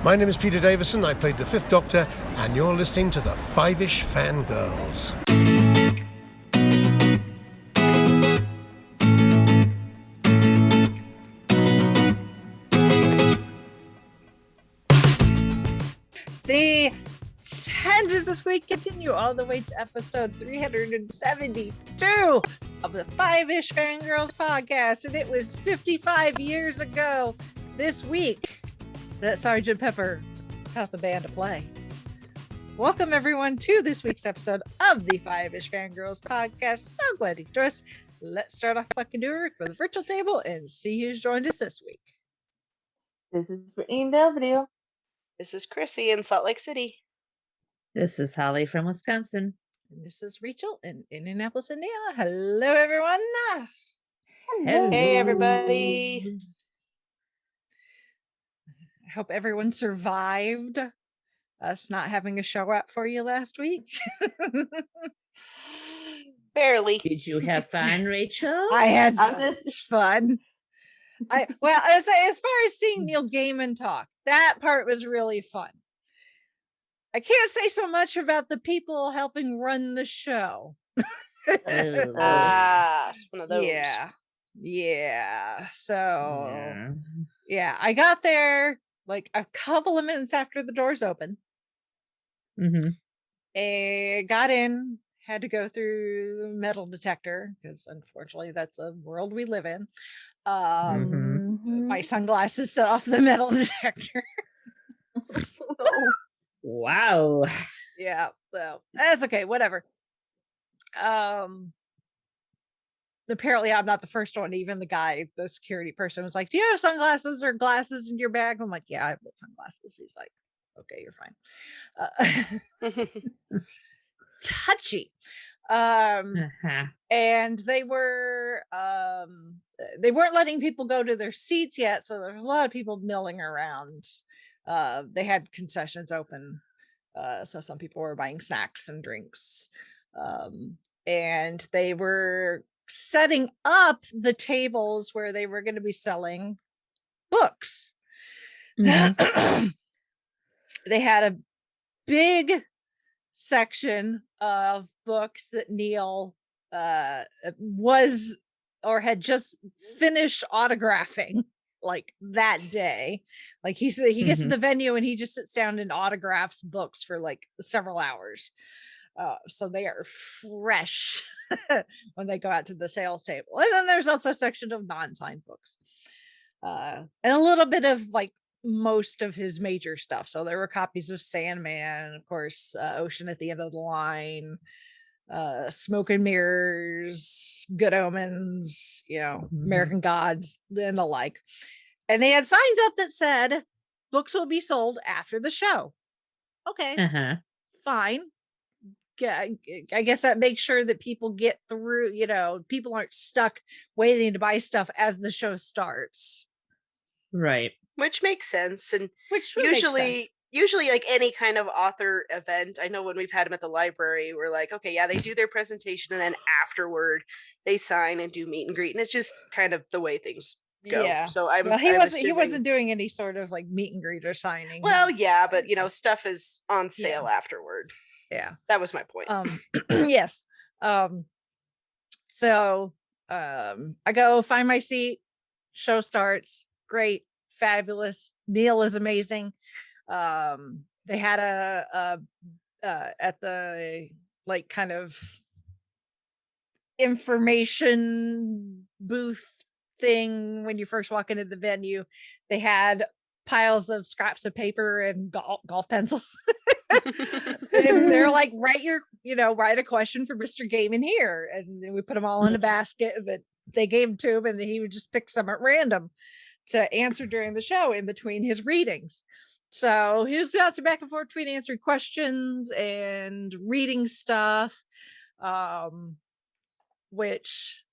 My name is Peter Davison. I played the Fifth Doctor, and you're listening to the Five-ish Fangirls. The tangents this week continue all the way to episode 372 of the Five-ish Fangirls podcast, and it was 55 years ago this week that Sgt Pepper taught the band to play. Welcome everyone to this week's episode of the Five-ish Fangirls podcast. So glad you joined us. Let's start off fucking doing with the virtual table and see who's joined us this week. This is Brittany in Belvedere. This is Chrissy in Salt Lake City. This is Holly from Wisconsin. And this is Rachel in Indianapolis, Indiana. Hello, everyone. Hello. Hey, everybody. I hope everyone survived us not having a show out for you last week. Barely. Did you have fun, Rachel? I had so much fun. As far as seeing Neil Gaiman talk, that part was really fun. I can't say so much about the people helping run the show. It's one of those. Yeah. So, yeah, I got there like a couple of minutes after the doors open. Mm-hmm. And got in, had to go through the metal detector because unfortunately that's a world we live in. My sunglasses set off the metal detector. Wow. Yeah, so that's okay, whatever. Apparently I'm not the first one. Even the security person was like, do you have sunglasses or glasses in your bag? I'm like, yeah, I've got sunglasses. He's like, okay, you're fine. Touchy. And they weren't letting people go to their seats yet, so there's a lot of people milling around. They had concessions open, so some people were buying snacks and drinks, and they were setting up the tables where they were going to be selling books. Mm-hmm. They had a big section of books that Neil was or had just finished autographing like that day. Like he said, he gets to the venue and he just sits down and autographs books for like several hours. So they are fresh when they go out to the sales table. And then there's also a section of non-signed books. And a little bit of like most of his major stuff. So there were copies of Sandman, of course, Ocean at the End of the Line, Smoke and Mirrors, Good Omens, American Gods, and the like. And they had signs up that said books will be sold after the show. Okay, fine. I guess that makes sure that people get through, people aren't stuck waiting to buy stuff as the show starts. Right. Which makes sense. And Which usually like any kind of author event, I know when we've had them at the library, we're like, okay, yeah, they do their presentation and then afterward they sign and do meet and greet. And it's just kind of the way things go. Yeah. So he wasn't doing any sort of like meet and greet or signing. Well, yeah, but stuff is on sale afterward. Yeah. That was my point. Yes. So I go find my seat, show starts, great, fabulous. Neil is amazing. They had a at the like kind of information booth thing when you first walk into the venue. They had piles of scraps of paper and golf pencils. And they're like, write a question for Mr. Gaiman here, and we put them all in a basket that they gave to him, and he would just pick some at random to answer during the show in between his readings. So he was bouncing back and forth between answering questions and reading stuff, which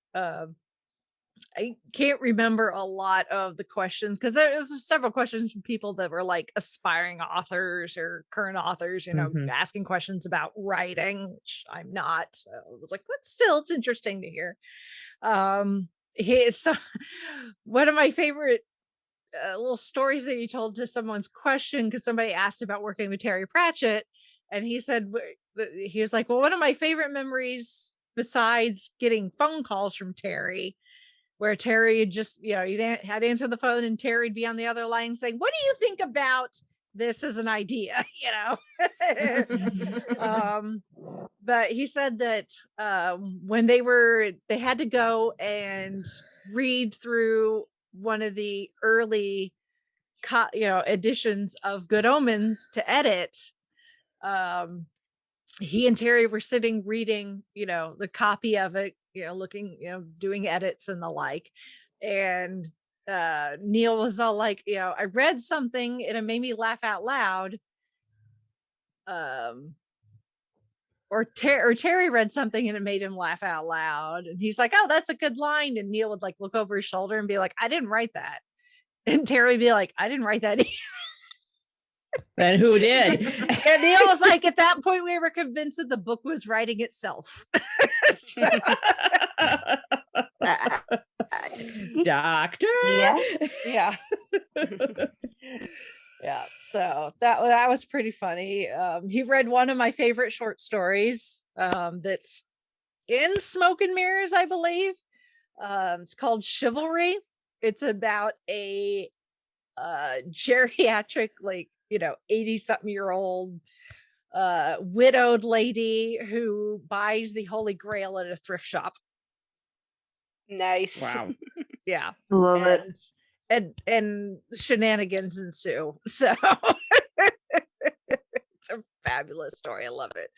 I can't remember a lot of the questions because there was several questions from people that were like aspiring authors or current authors, asking questions about writing, which I'm not. So it was like, but still, it's interesting to hear. It's one of my favorite little stories that he told to someone's question because somebody asked about working with Terry Pratchett, and he said he was like, well, one of my favorite memories besides getting phone calls from Terry, where Terry had just, you had answered the phone and Terry'd be on the other line saying, what do you think about this as an idea? But he said that when they had to go and read through one of the early editions of Good Omens to edit, he and Terry were sitting reading the copy of it, looking, doing edits and the like, and Neil was all like, I read something and it made me laugh out loud, or Terry read something and it made him laugh out loud, and he's like, oh, that's a good line, and Neil would like look over his shoulder and be like, I didn't write that, and Terry would be like, I didn't write that either. Then who did? And Neil was like, at that point we were convinced that the book was writing itself. Doctor. Yeah. Yeah, so that was pretty funny. He read one of my favorite short stories that's in Smoke and Mirrors, I believe. It's called Chivalry. It's about a geriatric, 80-something-year-old widowed lady who buys the Holy Grail at a thrift shop. Nice. Wow. Yeah. Love it. And shenanigans ensue. So it's a fabulous story. I love it.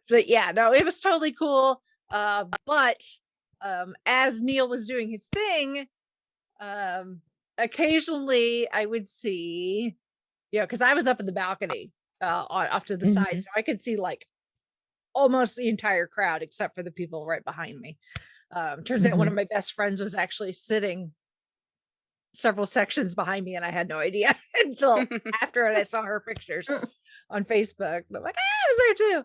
But yeah, no, it was totally cool. But as Neil was doing his thing, occasionally I would see, because I was up in the balcony off to the side, so I could see like almost the entire crowd except for the people right behind me. Turns out one of my best friends was actually sitting several sections behind me, and I had no idea until after I saw her pictures on Facebook. And I'm like, I was there too.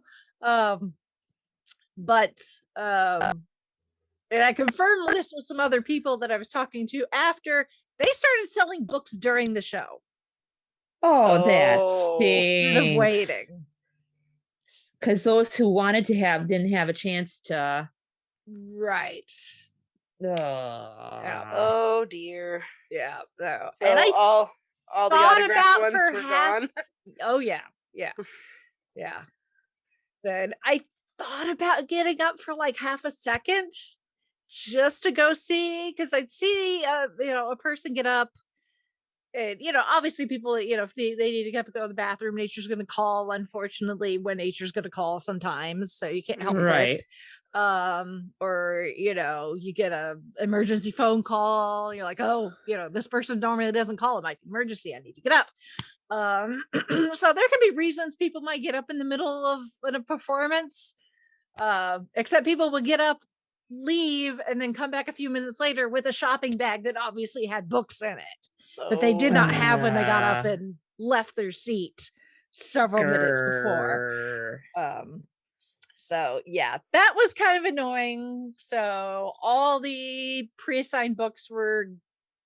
And I confirmed this with some other people that I was talking to after they started selling books during the show. Oh, that Instead of stinks. waiting. Because those who wanted to didn't have a chance to. Right. Oh dear. Yeah. So, So and I all the thought autographed about ones for were half- gone. Oh yeah. Then I thought about getting up for like half a second just to go see, because I'd see a person get up, and obviously people, if they need to get up and go to the bathroom, nature's going to call, unfortunately, when nature's going to call sometimes, so you can't help Right. it. Or you get a emergency phone call, you're like, oh, this person normally doesn't call it my emergency, I need to get up. So there can be reasons people might get up in the middle of a performance, except people will get up, leave, and then come back a few minutes later with a shopping bag that obviously had books in it that they did not have when they got up and left their seat several minutes before. So yeah, that was kind of annoying. So all the pre-assigned books were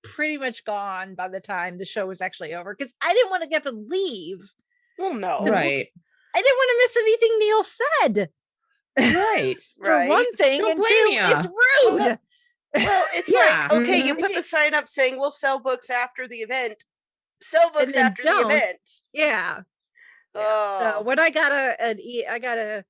pretty much gone by the time the show was actually over, because I didn't want to get up and leave. Well, no. Right. I didn't want to miss anything Neil said. Right. For Right. one thing, Don't and blame two, ya. it's rude. Well, it's Yeah. like, okay, you put the sign up saying we'll sell books after the event. Sell books then after don't. the event. Yeah. So Oh. when I got a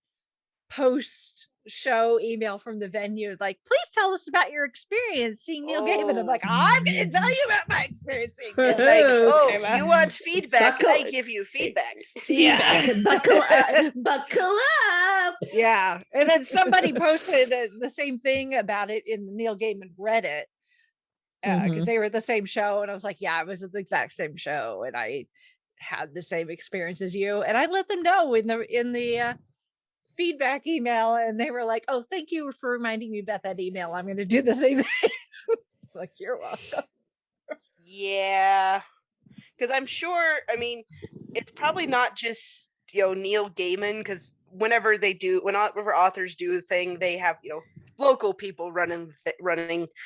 post show email from the venue, like, please tell us about your experience seeing Neil Gaiman. I'm like, I'm gonna tell you about my experience seeing Neil It's like, Gaiman. oh, you want feedback? Buckle- I give you feedback. Yeah. Buckle up. Yeah. And then somebody posted the same thing about it in the Neil Gaiman Reddit, because they were at the same show, and I was like, yeah, I was at the exact same show, and I had the same experience as you, and I let them know in the feedback email, and they were like, oh, thank you for reminding me about that email, I'm going to do the same thing. Like, you're welcome. Yeah. Because I'm sure, I mean, it's probably not just, Neil Gaiman, because whenever authors do a thing, they have, local people running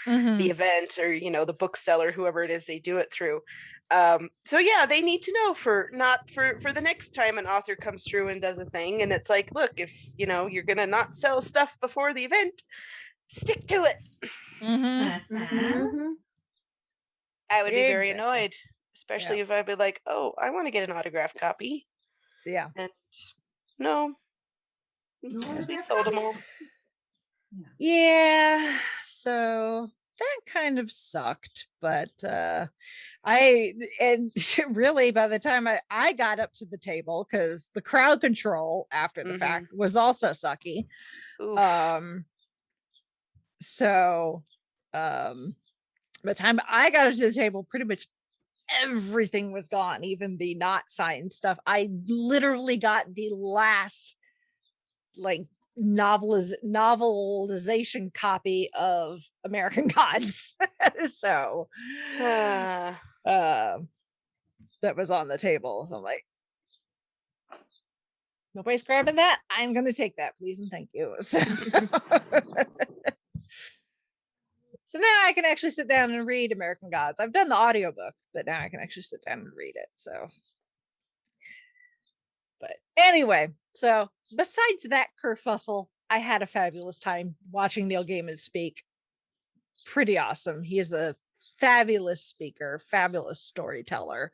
Mhm. the event, or the bookseller, whoever it is they do it through. So yeah, they need to know for the next time an author comes through and does a thing, and it's like, look, if you're gonna not sell stuff before the event, stick to it. Mhm. Mm-hmm. I would be very Exactly. annoyed, especially if I'd be like, oh, I want to get an autographed copy, Yeah. and no, because we sold them all. Yeah. So that kind of sucked, but and really by the time I got up to the table, because the crowd control after the fact was also sucky. Oof. So by the time I got up to the table, pretty much everything was gone, even the not signed stuff. I literally got the last like novelization copy of American Gods. So Ah. that was on the table. So I'm like, nobody's grabbing that. I'm gonna take that, please and thank you. So, so now I can actually sit down and read American Gods. I've done the audiobook, but now I can actually sit down and read it. So, but anyway, so besides that kerfuffle, I had a fabulous time watching Neil Gaiman speak. Pretty awesome. He is a fabulous speaker, fabulous storyteller.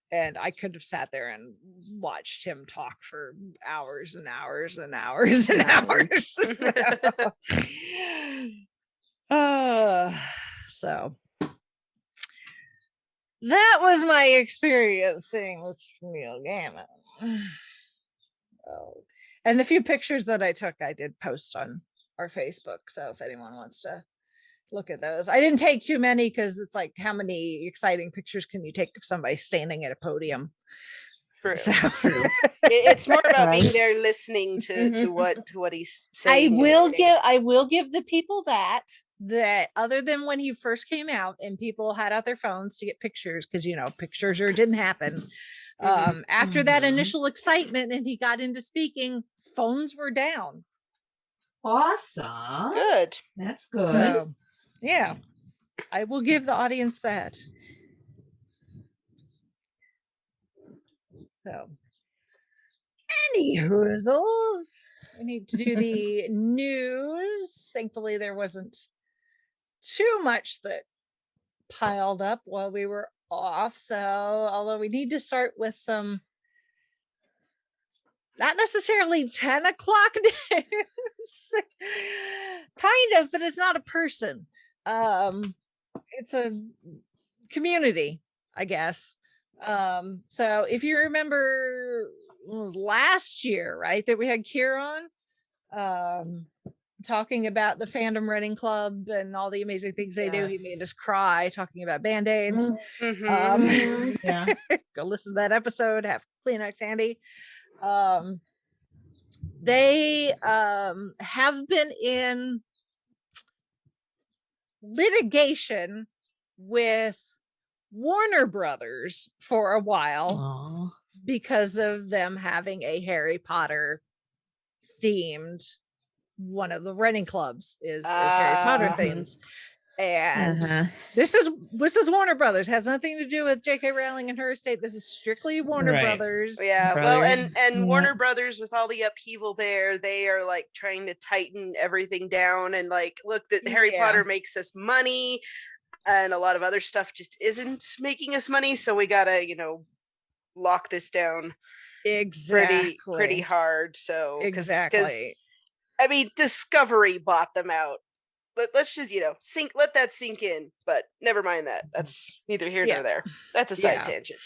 And I could have sat there and watched him talk for hours and hours and hours and hours. So that was my experience seeing with Neil Gaiman. Oh, and the few pictures that I took, I did post on our Facebook. So if anyone wants to look at those, I didn't take too many because it's like, how many exciting pictures can you take of somebody standing at a podium? True. So it's more about Right. being there listening to what he's saying. I will give the people that other than when he first came out and people had out their phones to get pictures, because pictures didn't happen. After that initial excitement and he got into speaking, phones were down. Awesome. Good. That's good. So yeah, I will give the audience that. So any hoozles, we need to do the news. Thankfully there wasn't too much that piled up while we were off, so although we need to start with some not necessarily 10 o'clock news, kind of, but it's not a person. It's a community, I guess. So if you remember, it was last year, right, that we had Kieran talking about the fandom running club and all the amazing things they do. He made us cry talking about band-aids. Yeah. Go listen to that episode, have Kleenex handy. They have been in litigation with Warner Brothers for a while because of them having a Harry Potter themed, one of the running clubs is Harry Potter themed. And this is Warner Brothers. It has nothing to do with J.K. Rowling and her estate. This is strictly Warner Brothers. Yeah, well, and Warner Brothers, with all the upheaval there, they are like trying to tighten everything down and like, look, that Harry Potter makes us money, and a lot of other stuff just isn't making us money. So we gotta, lock this down pretty hard. So because I mean, Discovery bought them out. Let's just let that sink in, but never mind that. That's neither here nor there. That's a side tangent.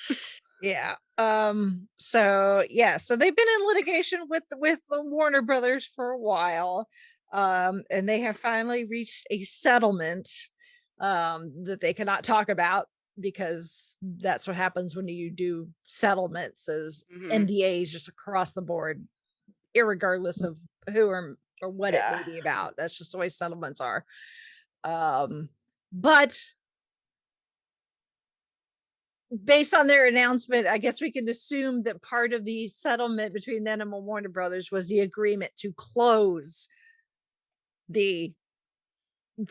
So they've been in litigation with the Warner Brothers for a while, and they have finally reached a settlement that they cannot talk about, because that's what happens when you do settlements, is NDAs just across the board, irregardless of who or what it may be about. That's just the way settlements are. But based on their announcement, I guess we can assume that part of the settlement between them and Warner Brothers was the agreement to close the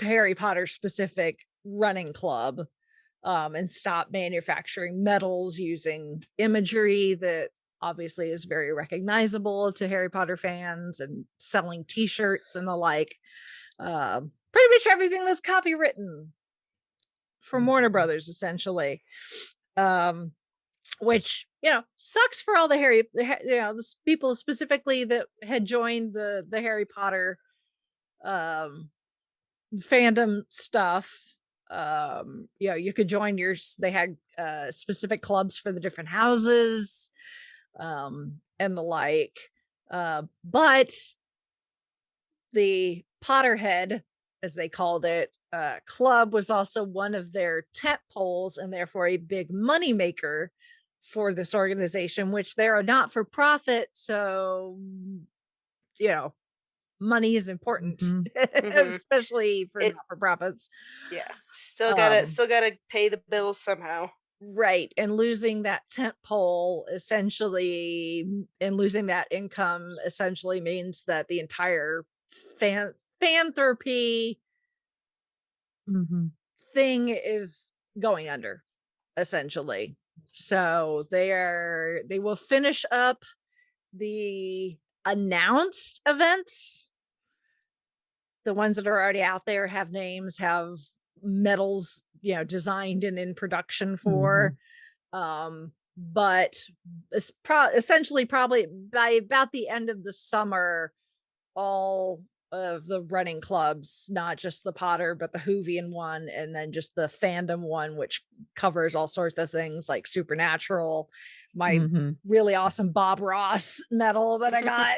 Harry Potter specific running club, and stop manufacturing medals using imagery that obviously is very recognizable to Harry Potter fans, and selling t-shirts and the like. Pretty much everything that's copywritten from Warner Brothers, essentially. Which, sucks for all the people specifically that had joined the Harry Potter fandom stuff. You could join they had specific clubs for the different houses, and the like. But the Potterhead, as they called it, club was also one of their tent poles, and therefore a big money maker for this organization, which they're a not-for-profit, so money is important, especially for not-for-profits. Yeah, still gotta pay the bills somehow. Right, and losing that tent pole essentially, and losing that income essentially means that the entire fanthropy thing is going under, essentially. So they will finish up the announced events. The ones that are already out there have names, have medals, designed and in production for. But it's essentially probably by about the end of the summer, all of the running clubs, not just the Potter, but the Whovian one, and then just the fandom one, which covers all sorts of things like Supernatural, my really awesome Bob Ross medal that I got,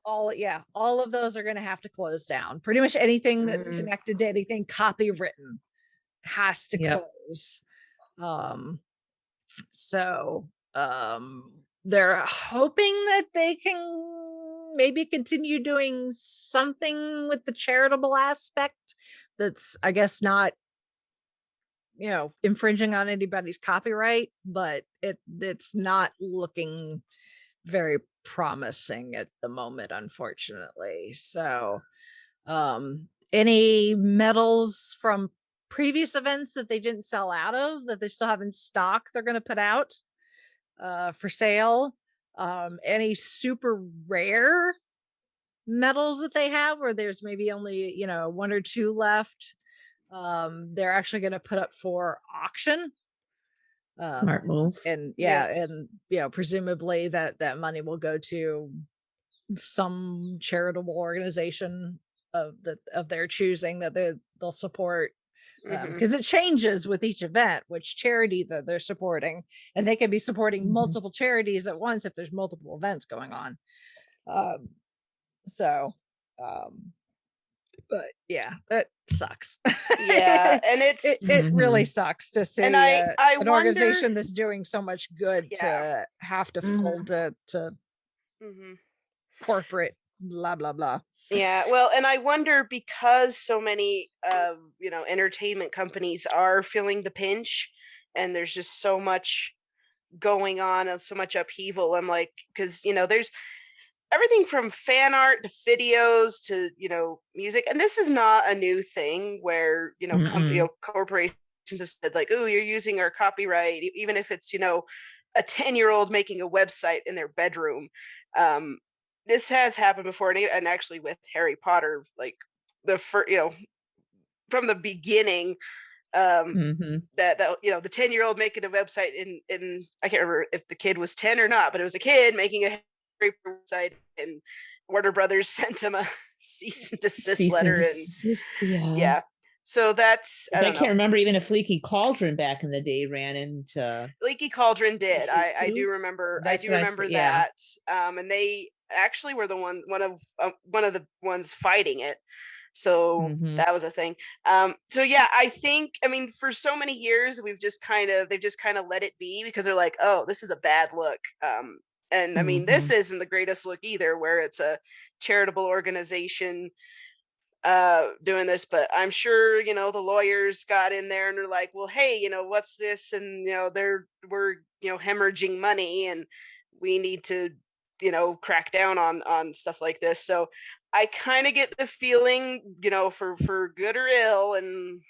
all of those are going to have to close down. Pretty much anything that's connected to anything copywritten has to close. They're hoping that they can maybe continue doing something with the charitable aspect that's, I guess, not infringing on anybody's copyright, but it's not looking very promising at the moment, unfortunately. So any medals from previous events that they didn't sell out of, that they still have in stock, they're going to put out for sale. Any super rare medals that they have, where there's maybe only one or two left, they're actually going to put up for auction. Smart move. And presumably that money will go to some charitable organization of their choosing that they'll support, because it changes with each event which charity that they're supporting, and they can be supporting multiple charities at once if there's multiple events going on. But yeah, that sucks. Yeah, and it really sucks to see and I an organization that's doing so much good to have to fold to corporate blah blah blah. Yeah, well, and I wonder, because so many entertainment companies are feeling the pinch, and there's just so much going on and so much upheaval. I'm like, because there's everything from fan art to videos to music, and this is not a new thing where corporations have said like, oh, you're using our copyright, even if it's a 10-year-old making a website in their bedroom. This has happened before, and actually with Harry Potter, like the first, from the beginning, that the 10-year-old making a website in I can't remember if the kid was 10 or not, but it was a kid making a Harry Potter website, and Warner Brothers sent him a cease and desist letter, and so that's I can't remember even if Leaky Cauldron back in the day ran into Leaky Cauldron did. I do remember. I do remember that. And they actually were the one of the ones fighting it. So that was a thing. So yeah, I think, for so many years they've just kind of let it be, because they're like, oh, this is a bad look. And this isn't the greatest look either, where it's a charitable organization doing this, but I'm sure the lawyers got in there and they're like, well, hey, what's this? And we're hemorrhaging money, and we need to crack down on stuff like this. So I kind of get the feeling, for good or ill, and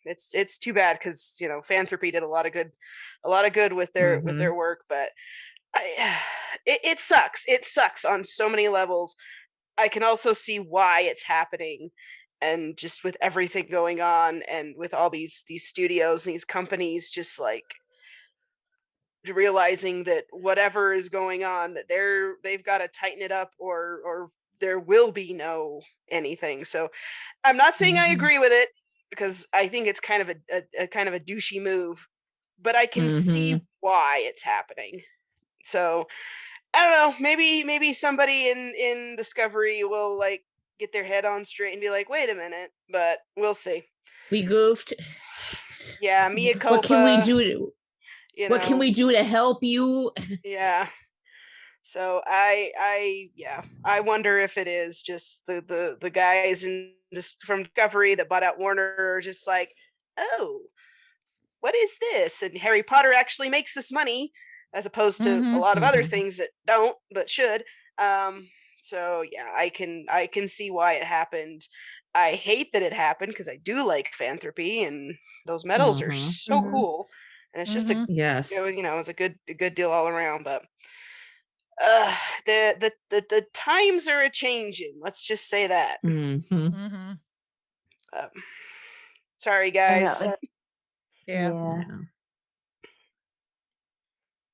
it's too bad because Fanthropy did a lot of good with their work, but it sucks. It sucks on so many levels. I can also see why it's happening, and just with everything going on, and with all these studios and these companies, just like realizing that whatever is going on, that they've got to tighten it up, or there will be no anything. So I'm not saying I agree with it, because I think it's kind of a kind of a douchey move, but I can see why it's happening. So I don't know, maybe somebody in Discovery will like get their head on straight and be like, wait a minute, but we'll see. We goofed. Yeah, mea culpa. What can we do? What can we do to help you? Yeah. So I wonder if it is just the guys from Discovery that bought out Warner are just like, oh, what is this? And Harry Potter actually makes this money, as opposed to a lot of other things that don't, but should. So yeah, I can see why it happened. I hate that it happened, because I do like Fanthropy, and those medals are so cool, and it's just it's a good deal all around. But the times are a changing. Let's just say that. Sorry, guys. Yeah.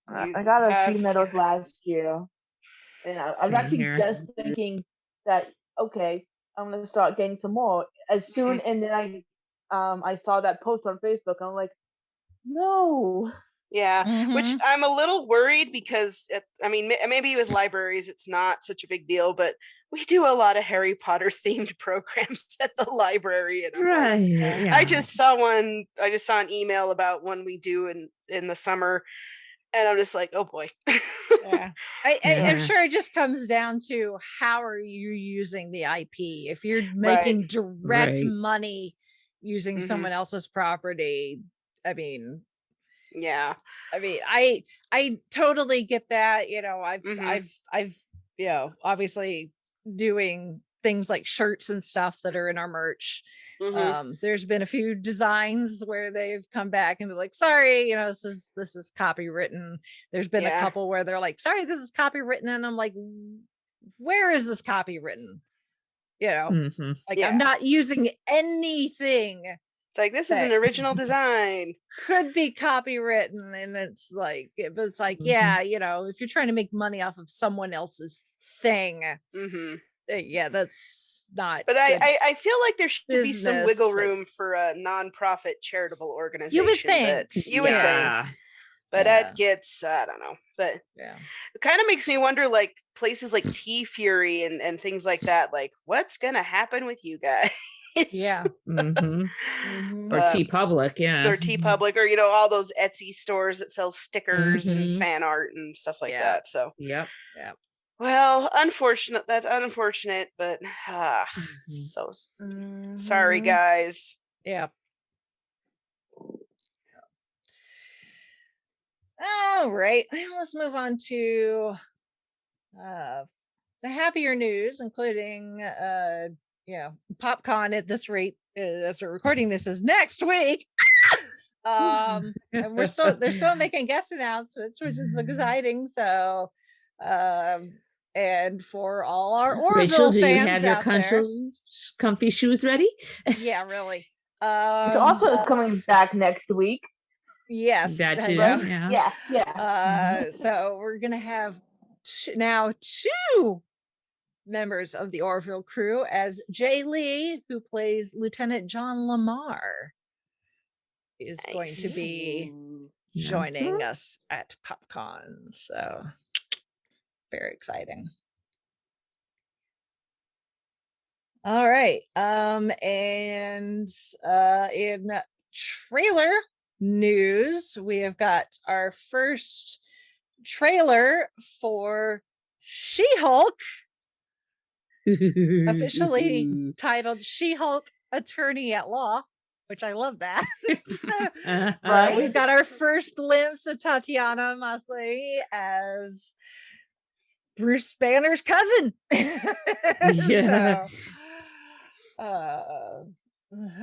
I got a few medals last year, and I was actually just thinking that, okay, I'm gonna start getting some more as soon. And then I saw that post on Facebook. I'm like, no. Yeah, which I'm a little worried, because maybe with libraries it's not such a big deal, but we do a lot of Harry Potter themed programs at the library, and I just saw an email about one we do in the summer, and I'm just like, oh boy. I'm sure it just comes down to how are you using the IP. If you're making direct money using someone else's property, I totally get that. I've obviously doing things like shirts and stuff that are in our merch. There's been a few designs where they've come back and be like, sorry, this is copywritten. There's been a couple where they're like, sorry, this is copywritten, and I'm like, where is this copywritten? I'm not using anything. It's like, this is an original design. Could be copywritten, and it's like, if you're trying to make money off of someone else's thing, that's not. But I feel like there should be some wiggle room for a nonprofit charitable organization. You would think. You would think. But that gets, I don't know. But it kind of makes me wonder, like, places like T Fury and things like that, like, what's gonna happen with you guys? Or T Public, or T Public, or all those Etsy stores that sell stickers and fan art and stuff like that. So well, that's unfortunate, but so sorry, guys. All right, let's move on to the happier news, including PopCon at this rate, as we're recording this, is next week. And they're still making guest announcements, which is exciting. So and for all our Orville Rachel, do you fans have your comfy shoes ready? Yeah, really. It also is coming back next week. Yes, that too. Yeah. So we're gonna have now two members of the Orville crew, as Jay Lee, who plays Lieutenant John Lamar, is going to be joining us at PopCon. So very exciting. All right. And in trailer news, we have got our first trailer for She-Hulk, officially titled She-Hulk Attorney at Law, which I love that. We've got our first glimpse of Tatiana Maslany as Bruce Banner's cousin. Yeah. So,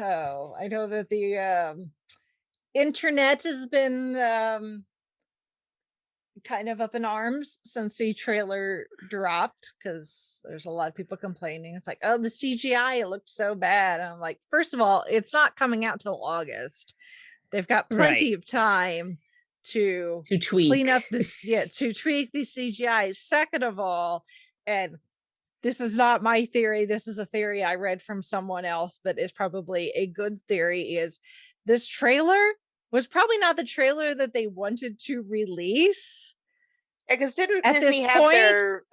oh, I know that the internet has been kind of up in arms since the trailer dropped, because there's a lot of people complaining. It's like, oh, the CGI, it looks so bad. And I'm like, first of all, it's not coming out till August. They've got plenty of time to tweak, clean up this, to tweak the CGI. Second of all, and this is not my theory, this is a theory I read from someone else, but it's probably a good theory, is this trailer was probably not the trailer that they wanted to release. Yeah, because didn't at Disney this have point, their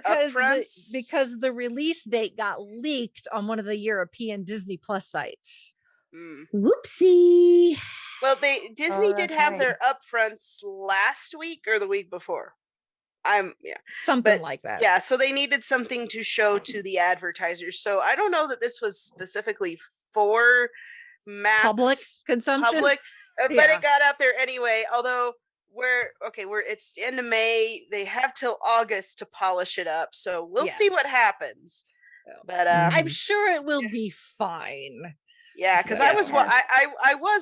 upfronts? because the release date got leaked on one of the European Disney Plus sites. Whoopsie. Well, Disney did have their upfronts last week or the week before. Something like that. Yeah, so they needed something to show to the advertisers. So I don't know that this was specifically for mass public consumption. But it got out there anyway. Although it's the end of May, they have till August to polish it up. So we'll see what happens. But I'm sure it will be fine. Yeah, because I was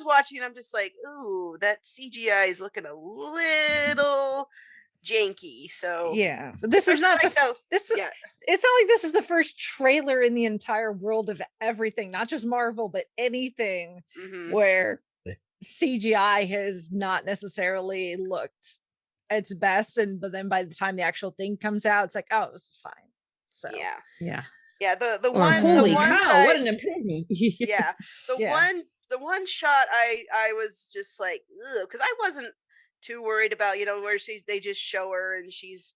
watching. I'm just like, ooh, that CGI is looking a little janky. So yeah, but this is not it's not like this is the first trailer in the entire world of everything, not just Marvel, but anything where CGI has not necessarily looked its best, but then by the time the actual thing comes out, it's like, oh, this is fine. So yeah. The one holy cow, what an improvement. The one shot I was just like, ugh, because I wasn't too worried about, where they just show her and she's,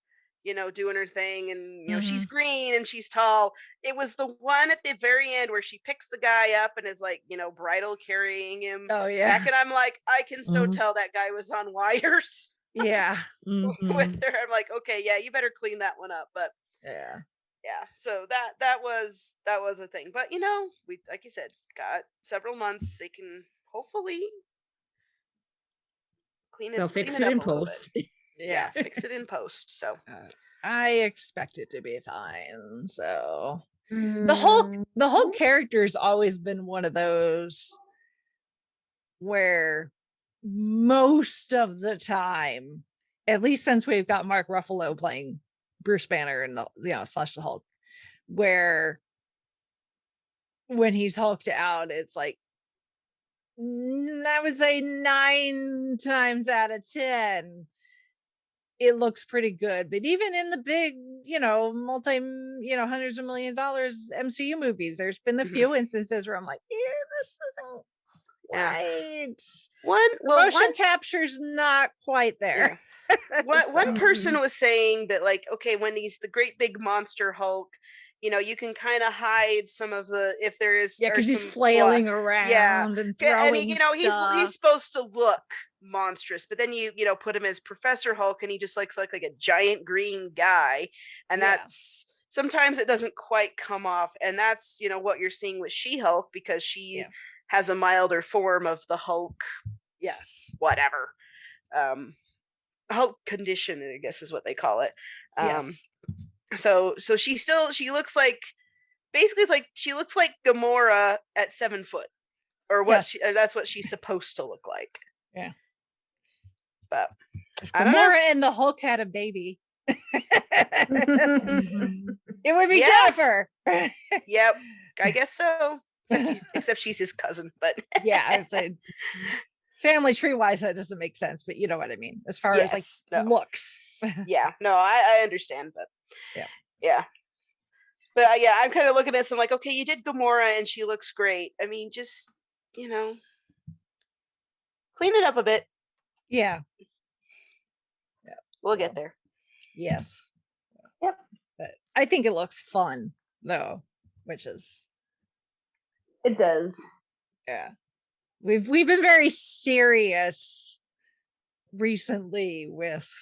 doing her thing, and she's green and she's tall. It was the one at the very end where she picks the guy up and is like, bridal carrying him back, and I'm like, I can so tell that guy was on wires. With her. I'm like, okay, yeah, you better clean that one up. But so that was a thing. But we, like you said, got several months. They can hopefully they'll fix it in post. Fix it in post. So I expect it to be fine. So the whole character's always been one of those where most of the time, at least since we've got Mark Ruffalo playing Bruce Banner and the slash the Hulk, where when he's hulked out, it's like, I would say 9 times out of 10 it looks pretty good. But even in the big, multi, hundreds of $1 million MCU movies, there's been a few instances where I'm like, this isn't quite motion capture's not quite there. One person was saying that, like, okay, when he's the great big monster Hulk, you can kind of hide some of the, if there is, because he's flailing around and throwing and he's supposed to look monstrous, but then you put him as Professor Hulk and he just looks like a giant green guy, and that's sometimes it doesn't quite come off, and that's what you're seeing with She-Hulk, because she has a milder form of the Hulk. Whatever. Hulk condition, I guess is what they call it. So she looks like, basically, it's like she looks like Gamora at 7 foot, or that's what she's supposed to look like. But Gamora and the Hulk had a baby, it would be Jennifer. Yep, I guess so. Except she's his cousin, but I'd say family tree wise that doesn't make sense, but you know what I mean as far as looks. I understand, but but I'm kind of looking at this, I'm like, okay, you did Gamora and she looks great. I mean, just clean it up a bit. We'll get there. But I think it looks fun though, which is, it does. We've been very serious recently with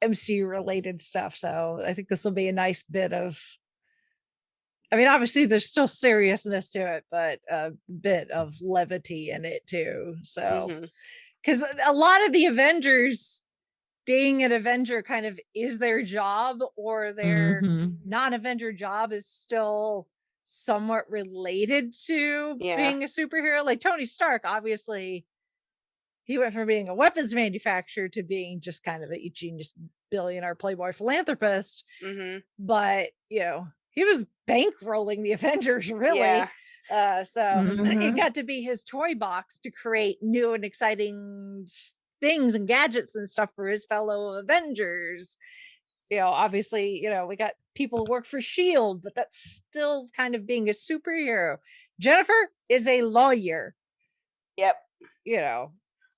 MCU related stuff, so I think this will be a nice bit of, I mean, obviously there's still seriousness to it, but a bit of levity in it too. So because a lot of the Avengers, being an Avenger kind of is their job, or their Mhm. non-Avenger job is still somewhat related to Yeah. being a superhero. Like Tony Stark, obviously, he went from being a weapons manufacturer to being just kind of a genius billionaire playboy philanthropist. Mm-hmm. But he was bankrolling the Avengers, really. Yeah. So it Mhm. got to be his toy box to create new and exciting things and gadgets and stuff for his fellow Avengers. Obviously, we got people who work for Shield, but that's still kind of being a superhero. Jennifer is a lawyer. Yep.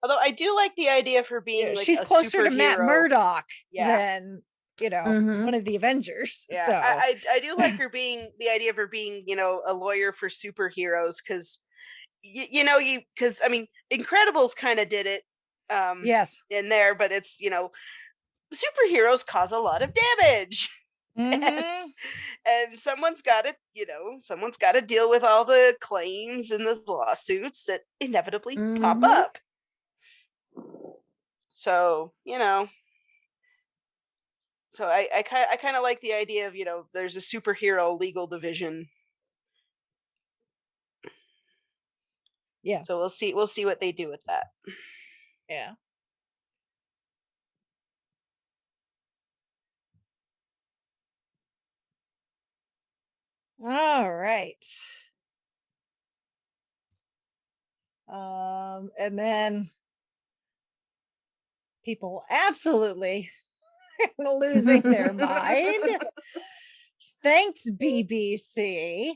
Although I do like the idea of her being like she's a closer to Matt superhero. Murdock Yeah. than Mhm. one of the Avengers. Yeah, So I do like her being the idea of her being a lawyer for superheroes, because because I mean Incredibles kind of did it yes. in there, but it's superheroes cause a lot of damage. Mhm. And someone's got to deal with all the claims and the lawsuits that inevitably pop Mhm. up. So so I kind of like the idea of there's a superhero legal division. Yeah. So we'll see what they do with that. Yeah. All right. And then people absolutely losing their mind. Thanks, BBC.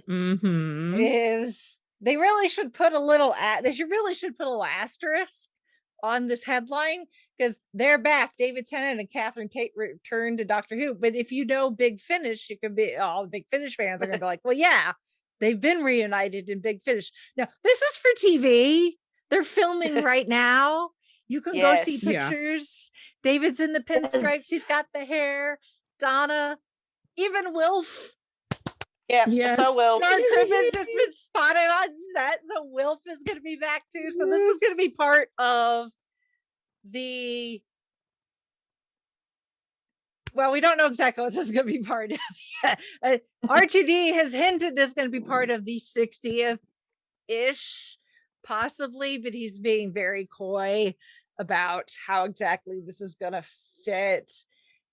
Mhm. Is they really should put a little really should put a little asterisk on this headline, because they're back. David Tennant and Catherine Tate returned to Doctor Who. But if you know Big Finish, you can be all the Big Finish fans are gonna be like, well, yeah, they've been reunited in Big Finish. Now, this is for TV. They're filming right now. You can go see Yes. Yeah. pictures. David's in the pinstripes. He's got the hair. Donna, even Wilf. Yeah, Yes. so Will. Dark Ribbons has been spotted on set, so Wilf is going to be back too. So this is going to be part of the. Well, we don't know exactly what this is going to be part of yet. RTD has hinted it's going to be part of the 60th ish, possibly, but he's being very coy about how exactly this is going to fit.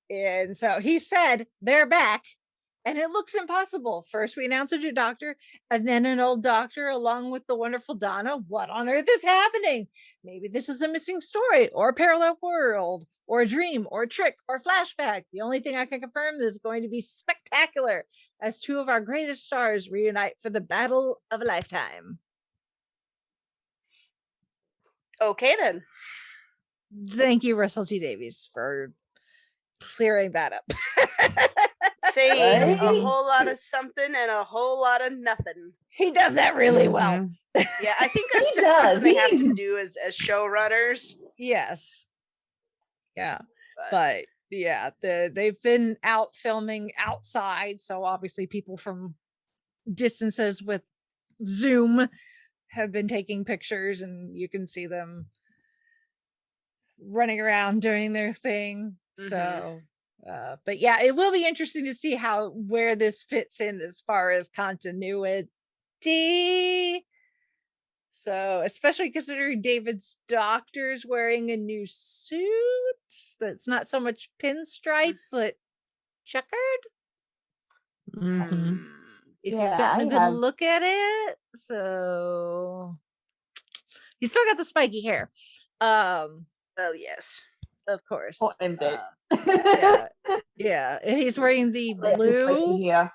And so he said they're back. And it looks impossible. First, we announce a new doctor, and then an old doctor along with the wonderful Donna. What on earth is happening? Maybe this is a missing story, or a parallel world, or a dream, or a trick, or a flashback. The only thing I can confirm is going to be spectacular as two of our greatest stars reunite for the battle of a lifetime. Okay, then. Thank you, Russell T Davies, for clearing that up. Saying Right? a whole lot of something and a whole lot of nothing. He does that really well. Mhm. Yeah, I think that's He just something does. they have to do as showrunners. Yes. Yeah. But yeah, they've been out filming outside, so obviously people from distances with Zoom have been taking pictures, and you can see them running around doing their thing. Mhm. So but yeah, it will be interesting to see where this fits in as far as continuity. So, especially considering David's doctor's wearing a new suit that's not so much pinstripe, but checkered. Mhm. If Yeah, you've gotten a I good have- look at it. So, he's still got the spiky hair. Well, yes. Of course. Oh, and bit. Yeah. Yeah. And he's wearing the Like the spiky hair.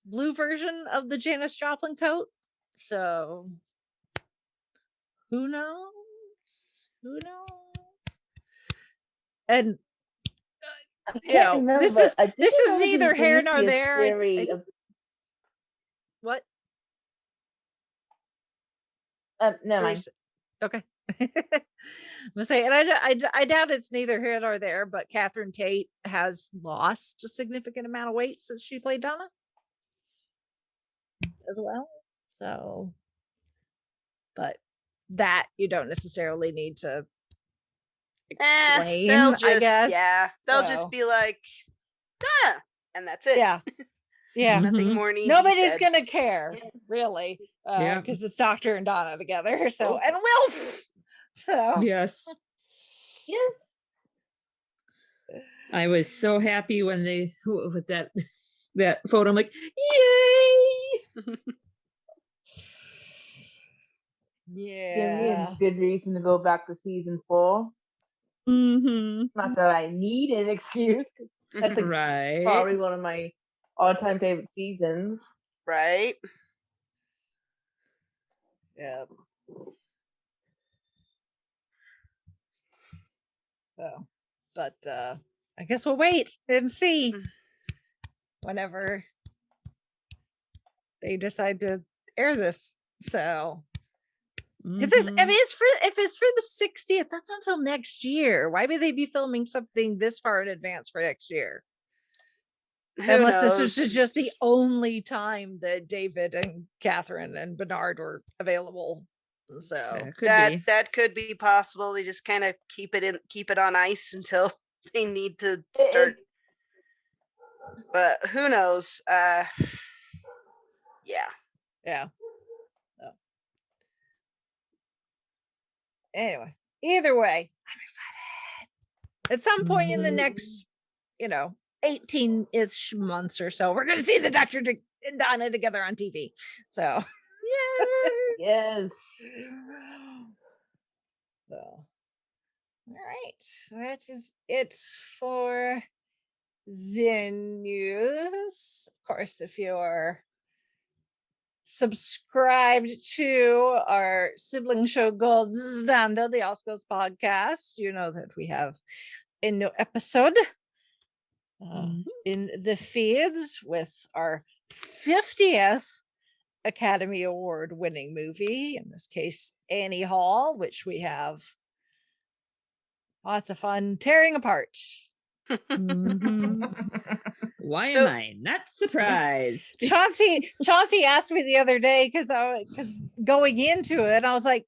blue version of the Janis Joplin coat. So who knows? Who knows? And I can't you know, remember, this but is I think this I is remember neither there here used to nor be a there. theory of- What? Never mind. Okay. I'm gonna say, and I doubt it's neither here nor there, but Catherine Tate has lost a significant amount of weight since she played Donna as well. So, but that you don't necessarily need to explain, they'll just, I guess. Yeah, they'll So. just be like, Donna, and that's it. Yeah. Yeah. Nothing more needs. Nobody's gonna care, really, Yeah. because it's Doctor and Donna together. So Oh. and Wilf. So Yes. Yes. I was so happy when they with that photo. I'm like, yay! Give me yeah. a good reason to go back to season 4. Mm-hmm. Not that I need an excuse. That's like Right. probably one of my all-time favorite seasons. Right. Yeah. So, but I guess we'll wait and see whenever they decide to air this. So, because if it's for the 60th, that's until next year. Why would they be filming something this far in advance for next year? Unless this was just the only time that David and Catherine and Bernard were available. So that could be possible. They just kind of keep it on ice until they need to start. But who knows? Yeah. So. Anyway, either way, I'm excited. At some point in the next, 18-ish months or so, we're going to see the Doctor and Donna together on TV. So, Yes. So, all right, that is it for the news. Of course, if you're subscribed to our sibling show Gold Standard, the Oscars podcast, you know that we have a new episode in the feeds with our 50th Academy Award winning movie, in this case Annie Hall, which we have lots of fun tearing apart. Why am I not surprised? Chauncey asked me the other day because going into it, I was like,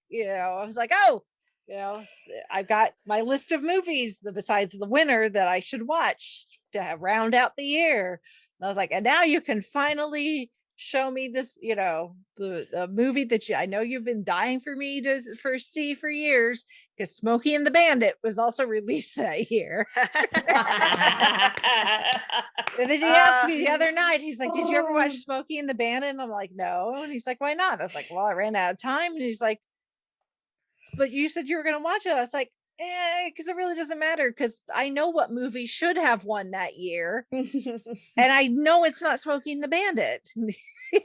I've got my list of movies besides the winner that I should watch to round out the year. And I was like, and now you can finally show me this, the movie that I know you've been dying for me to see for years, because Smokey and the Bandit was also released that year. And then he asked me the other night, he's like, did you ever watch Smokey and the Bandit? And I'm like, no. And he's like, why not? I was like, well, I ran out of time. And he's like, but you said you were going to watch it. I was like, because it really doesn't matter, because I know what movie should have won that year. And I know it's not Smokey and the Bandit.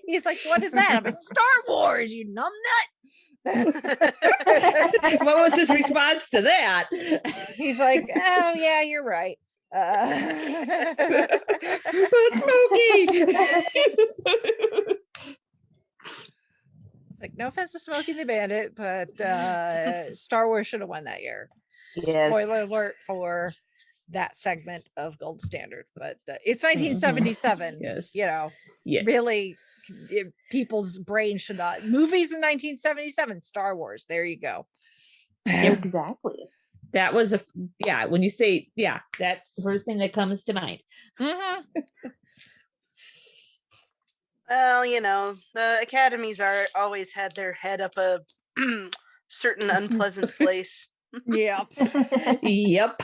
He's like, what is that? I'm like, Star Wars, you numbnut. What was his response to that? He's like, oh yeah, you're right. But Smokey. It's like, no offense to Smokey the Bandit, but Star Wars should have won that year. Yes. Spoiler alert for that segment of Gold Standard, but it's 1977. Yes. Yes. Really, people's brains should not. Movies in 1977, Star Wars. There you go. Exactly. That was when you say, that's the first thing that comes to mind. Mm-hmm. Well, the academies always had their head up a certain unpleasant place. Yep. Yep.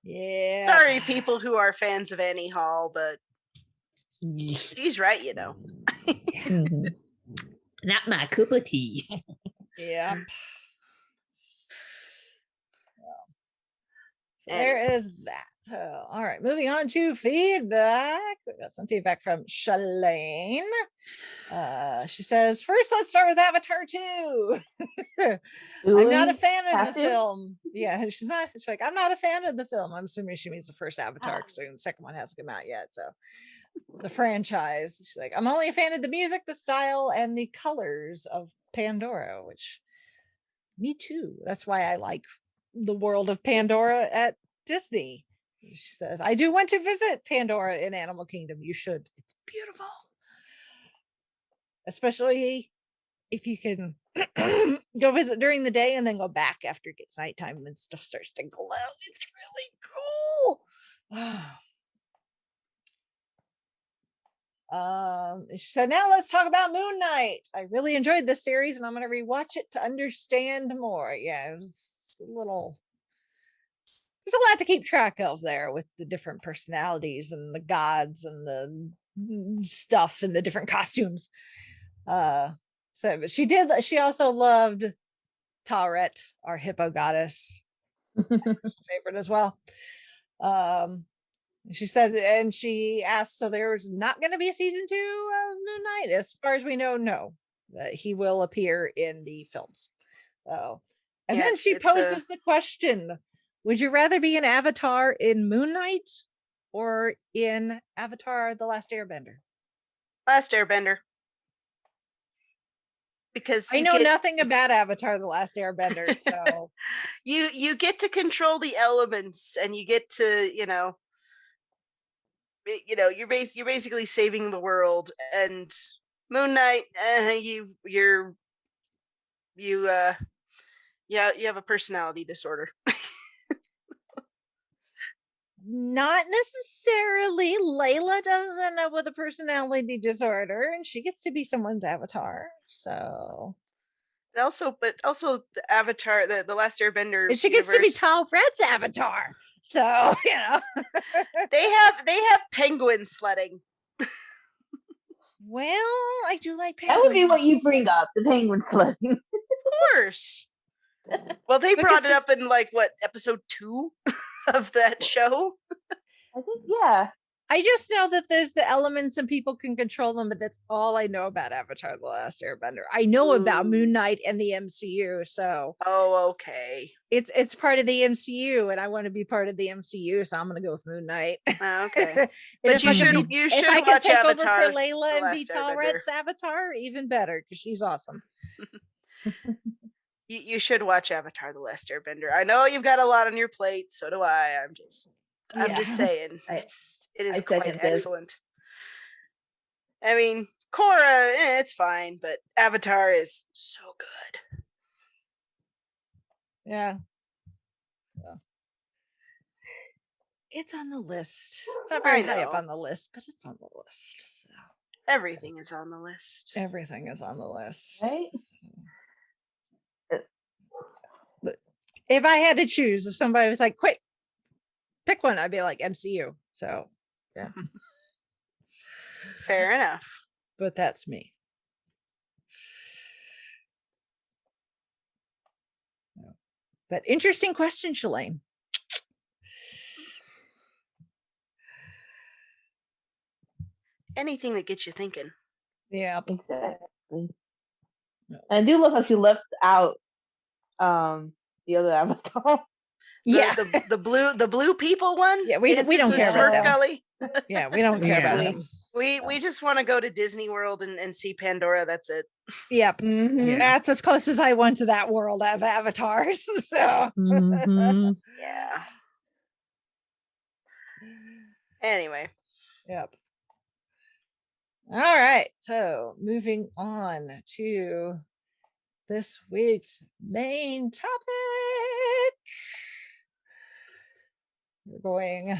Yeah. Sorry, people who are fans of Annie Hall, but she's right, Mm-hmm. Not my cup of tea. Yeah. There is that. All right, moving on to feedback. We got some feedback from Shalane. She says, first, let's start with Avatar 2. I'm not a fan of the film. Yeah, she's like, I'm not a fan of the film. I'm assuming she means the first Avatar, because the second one hasn't come out yet. So the franchise. She's like, I'm only a fan of the music, the style, and the colors of Pandora, which me too. That's why I like the world of Pandora at Disney. She says, I do want to visit Pandora in Animal Kingdom. You should. It's beautiful. Especially if you can go visit during the day and then go back after it gets nighttime and stuff starts to glow. It's really cool. She said, now let's talk about Moon Knight. I really enjoyed this series and I'm going to rewatch it to understand more. Yeah, it was a little, there's a lot to keep track of there with the different personalities and the gods and the stuff and the different costumes. But she also loved Tawret, our hippo goddess. Favorite as well. She said, and she asked, so there's not going to be a season 2 of Moon Knight? As far as we know, no. He will appear in the films. So, and then she poses the question, would you rather be an Avatar in Moon Knight or in Avatar: The Last Airbender? Last Airbender. Because I know nothing about Avatar: The Last Airbender, so you get to control the elements, and you get to you're basically saving the world. And Moon Knight, you have a personality disorder. Not necessarily. Layla doesn't know with a personality disorder, and she gets to be someone's avatar. So, but also the Avatar, the Last Airbender, and she gets to be Tall Red's avatar. So they have penguin sledding. Well, I do like penguins. That would be what you bring up, the penguin sledding. Of course. Well, they brought it up in episode 2 of that show. I think, yeah. I just know that there's the elements and people can control them, but that's all I know about Avatar: The Last Airbender. I know about Moon Knight and the MCU, so okay. It's part of the MCU, and I want to be part of the MCU, so I'm gonna go with Moon Knight. Okay. But you should if I can watch take Avatar over for Layla and be Tallred's avatar, even better, because she's awesome. You should watch Avatar: The Last Airbender. I know you've got a lot on your plate, so do I. I'm just saying, it is quite excellent. I mean, Korra, it's fine, but Avatar is so good. Yeah. It's on the list. It's not very high up on the list, but it's on the list. So. Everything is on the list. Everything is on the list. Right? But if I had to choose, if somebody was like, quick, pick one, I'd be like MCU. So, yeah. Fair enough. But that's me. But interesting question, Shalane. Anything that gets you thinking. Yeah. Exactly. I do love how she left out the other Avatar. The blue people one. Yeah, we don't care about them. Gully. Yeah, we don't care about them. We just want to go to Disney World and see Pandora. That's it. Yep. Mm-hmm. Yeah. That's as close as I went to that world of avatars. So yeah. Anyway. Yep. All right. So moving on to this week's main topic. We're going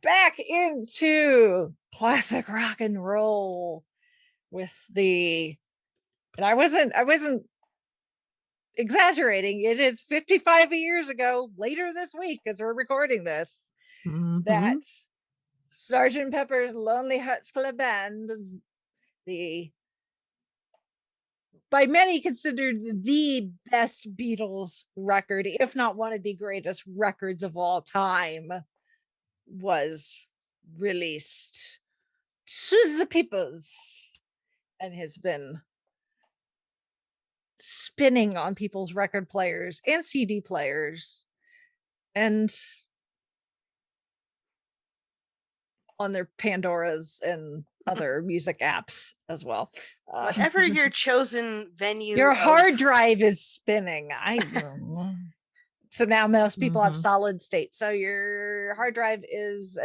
back into classic rock and roll with and I wasn't exaggerating. It is 55 years ago, later this week, as we're recording this, that Sgt. Pepper's Lonely Hearts Club Band, by many considered the best Beatles record, if not one of the greatest records of all time, was released to the peoples and has been spinning on people's record players and CD players and on their Pandoras and other music apps as well. Whatever your chosen venue, your hard drive is spinning. So now most people have solid state. So your hard drive is,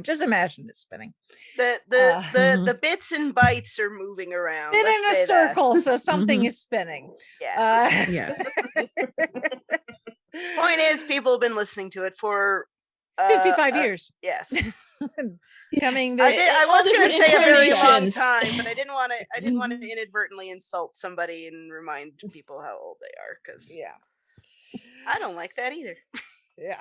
just imagine it's spinning. The bits and bytes are moving around. Been Let's in a say circle, that. so something is spinning. Yes. Yes. Point is, people have been listening to it for 55 years. Yes. Coming I this. was going to say a very long incarnations. time, but I didn't want to inadvertently insult somebody and remind people how old they are, because I don't like that either. Yeah.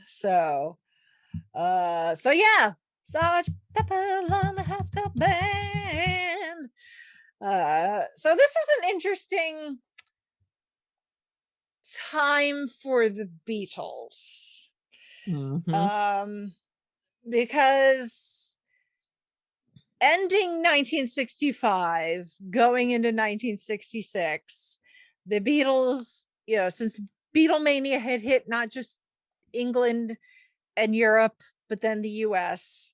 So yeah, Sgt Pepper on the Hot Stuff Band. So this is an interesting time for the Beatles. Because ending 1965, going into 1966, the Beatles, since Beatlemania had hit not just England and Europe, but then the US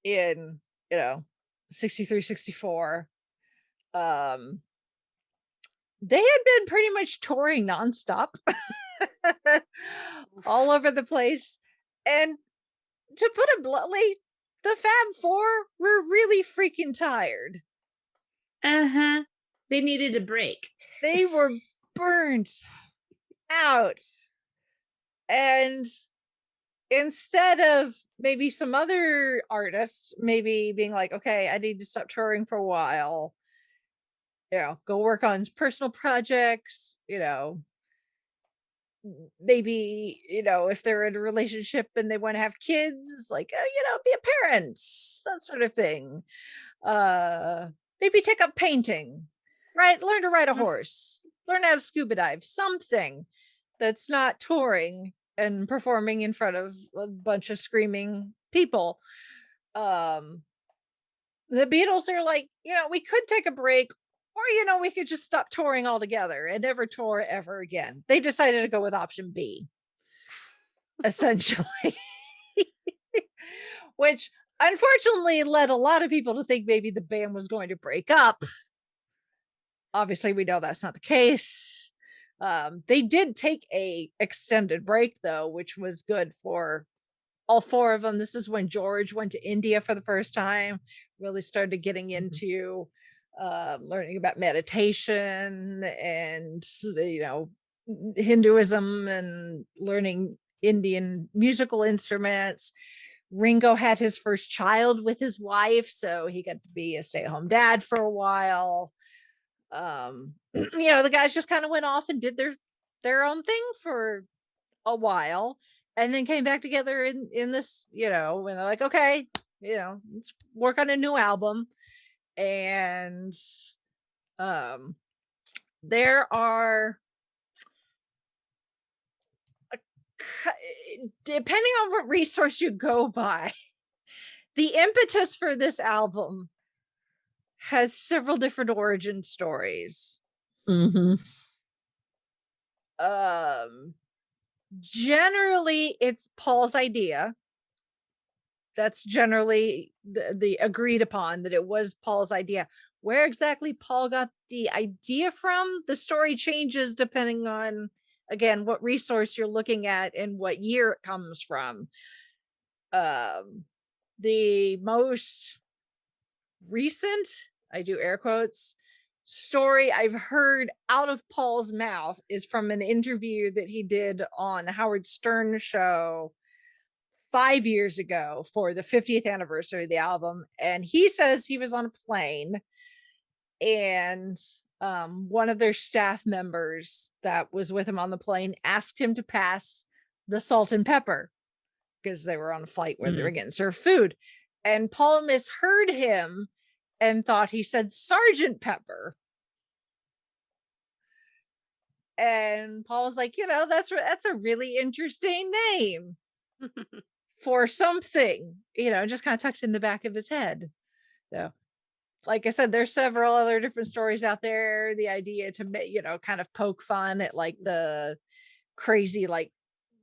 in, 63, 64. They had been pretty much touring nonstop all over the place. And to put it bluntly, the Fab Four were really freaking tired. They needed a break. They were burnt out. And instead of maybe some other artists maybe being like, okay, I need to stop touring for a while, go work on personal projects, maybe, if they're in a relationship and they want to have kids, it's like, be a parent, that sort of thing. Maybe take up painting, right? Learn to ride a horse, learn how to scuba dive, something that's not touring and performing in front of a bunch of screaming people. The Beatles are like, we could take a break, or we could just stop touring altogether and never tour ever again. They decided to go with option B, essentially. Which unfortunately led a lot of people to think maybe the band was going to break up. Obviously, we know that's not the case. They did take a extended break though, which was good for all four of them. This is when George went to India for the first time, really started getting into learning about meditation and Hinduism and learning Indian musical instruments. Ringo had his first child with his wife, so he got to be a stay-at-home dad for a while. The guys just kind of went off and did their own thing for a while, and then came back together in this, when they're like, okay, let's work on a new album. And there are, depending on what resource you go by, the impetus for this album has several different origin stories. Generally it's Paul's idea. That's generally the agreed upon, that it was Paul's idea. Where exactly Paul got the idea from, the story changes depending on, again, what resource you're looking at and what year it comes from. The most recent, I do air quotes, story I've heard out of Paul's mouth is from an interview that he did on the Howard Stern show 5 years ago for the 50th anniversary of the album. And he says he was on a plane and one of their staff members that was with him on the plane asked him to pass the salt and pepper because they were on a flight where they were getting served food. And Paul misheard him and thought he said Sgt Pepper. And Paul was like, that's a really interesting name for something, just kind of tucked in the back of his head. So, like I said, there's several other different stories out there. The idea to, kind of poke fun at like the crazy, like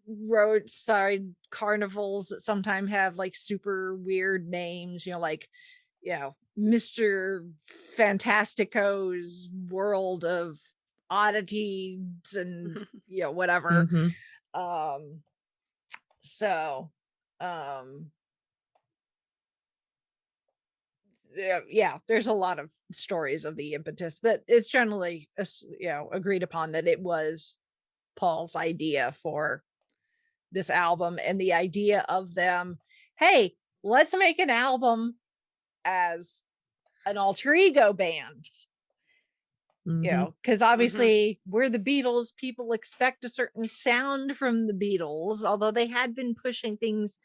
roadside carnivals that sometimes have like super weird names, like Mr. Fantastico's world of oddities and whatever. So there's a lot of stories of the impetus, but it's generally agreed upon that it was Paul's idea for this album, and the idea of them, hey, let's make an album as an alter ego band, because obviously we're the Beatles, people expect a certain sound from the Beatles, although they had been pushing things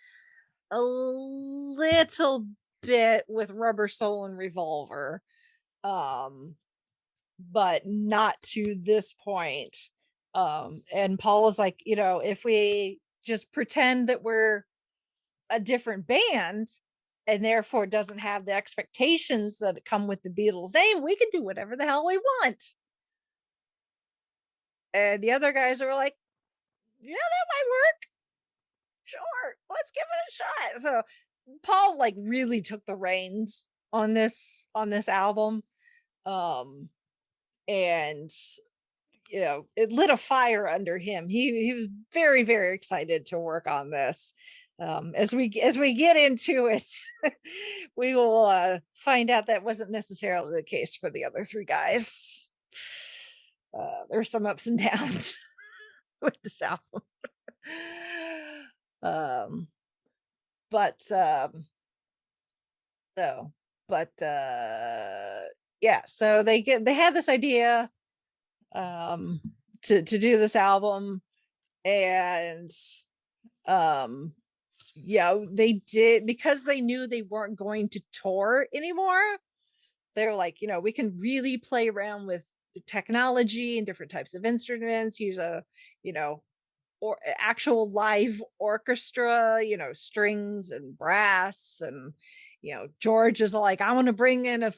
a little bit with Rubber Soul and Revolver, but not to this point. And Paul was like, if we just pretend that we're a different band and therefore doesn't have the expectations that come with the Beatles name, we can do whatever the hell we want. And the other guys were like, that might work. Sure, let's give it a shot. So Paul really took the reins on this album, and it lit a fire under him. He was very, very excited to work on this. As we get into it, we will find out that wasn't necessarily the case for the other three guys. There's some ups and downs with this album. So they had this idea to do this album, and they did, because they knew they weren't going to tour anymore. They're like, we can really play around with technology and different types of instruments, use a or actual live orchestra, strings and brass, and George is like, I want to bring in a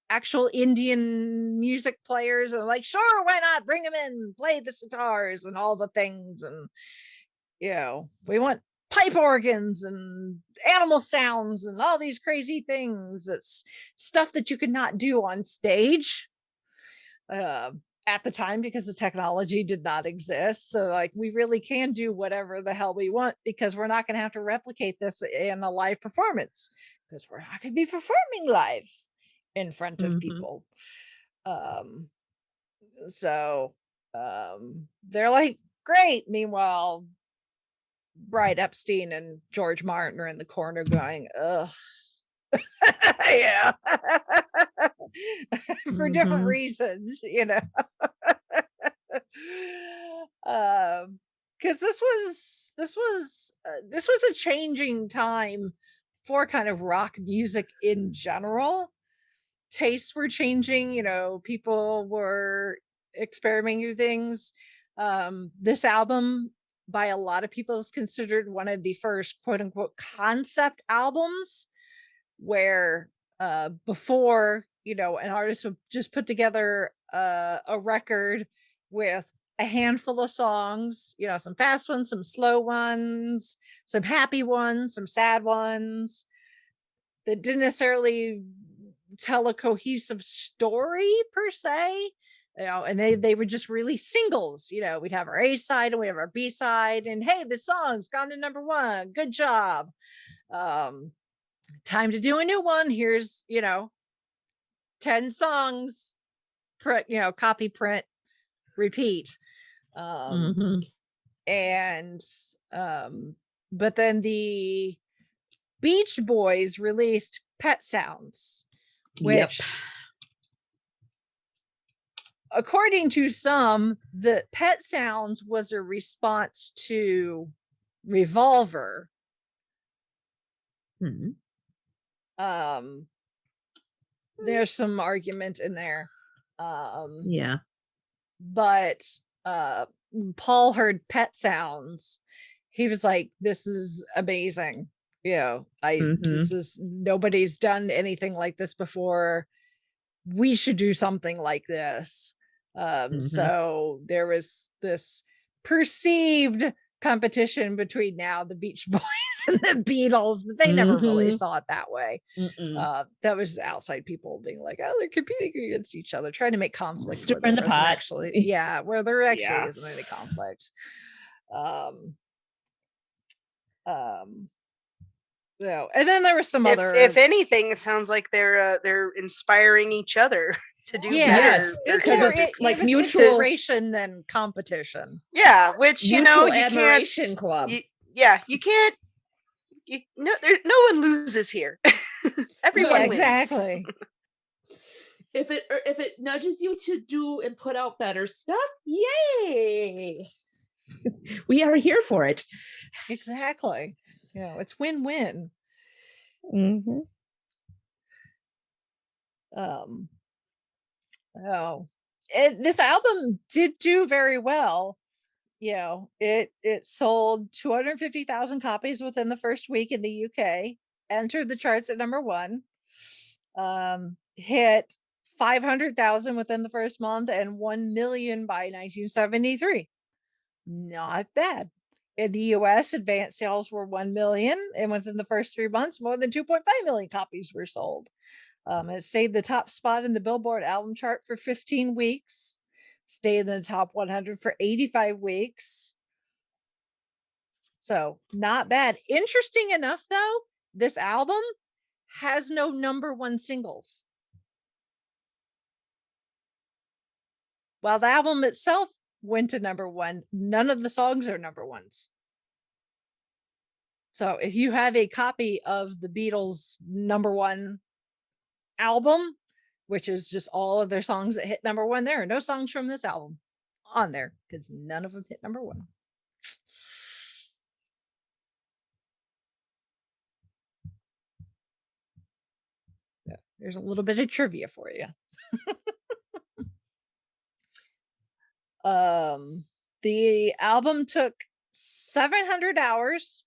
actual Indian music players, and like, sure, why not, bring them in, play the guitars and all the things, and we want pipe organs and animal sounds and all these crazy things. It's stuff that you could not do on stage at the time, because the technology did not exist. So we really can do whatever the hell we want, because we're not going to have to replicate this in a live performance, because we're not going to be performing live in front of people. They're like, great. Meanwhile, Brian Epstein and George Martin are in the corner going, ugh. Yeah. For different reasons, because this was a changing time for kind of rock music in general. Tastes were changing, people were experimenting with things. This album, by a lot of people, is considered one of the first quote unquote concept albums, where before, an artist would just put together a record with a handful of songs, some fast ones, some slow ones, some happy ones, some sad ones, that didn't necessarily tell a cohesive story per se, and they would just release singles. We'd have our A side and we have our B side, and hey, this song's gone to #1, good job. Time to do a new one. Here's 10 songs, copy, print, repeat. And but then the Beach Boys released Pet Sounds, which according to some, the Pet Sounds was a response to Revolver. There's some argument in there. But Paul heard Pet Sounds. He was like, this is amazing. This is, nobody's done anything like this before. We should do something like this. So there was this perceived competition between now the Beach Boys and the Beatles, but they never really saw it that way. That was outside people being like, oh, they're competing against each other, trying to make conflict where there isn't actually, where there actually isn't any conflict. And then there was some other. If anything, it sounds like they're inspiring each other to do better. Yes, it's like mutual inspiration than competition. Yeah, which mutual you admiration can't, club. You can't. No one loses here. Everyone wins. Exactly. If it nudges you to do and put out better stuff, yay! We are here for it. Exactly. It's win-win. This album did do very well. It sold 250,000 copies within the first week in the UK, entered the charts at number 1, hit 500,000 within the first month, and 1 million by 1973. Not bad. In the US, advanced sales were 1 million, and within the first 3 months, more than 2.5 million copies were sold. It stayed the top spot in the Billboard album chart for 15 weeks, stayed in the top 100 for 85 weeks. So not bad. Interesting enough, though, this album has no number 1 singles. While the album itself went to number 1, none of the songs are number 1s. So if you have a copy of the Beatles number 1 album, which is just all of their songs that hit number 1, there are no songs from this album on there because none of them hit number 1. Yeah, there's a little bit of trivia for you. The album took 700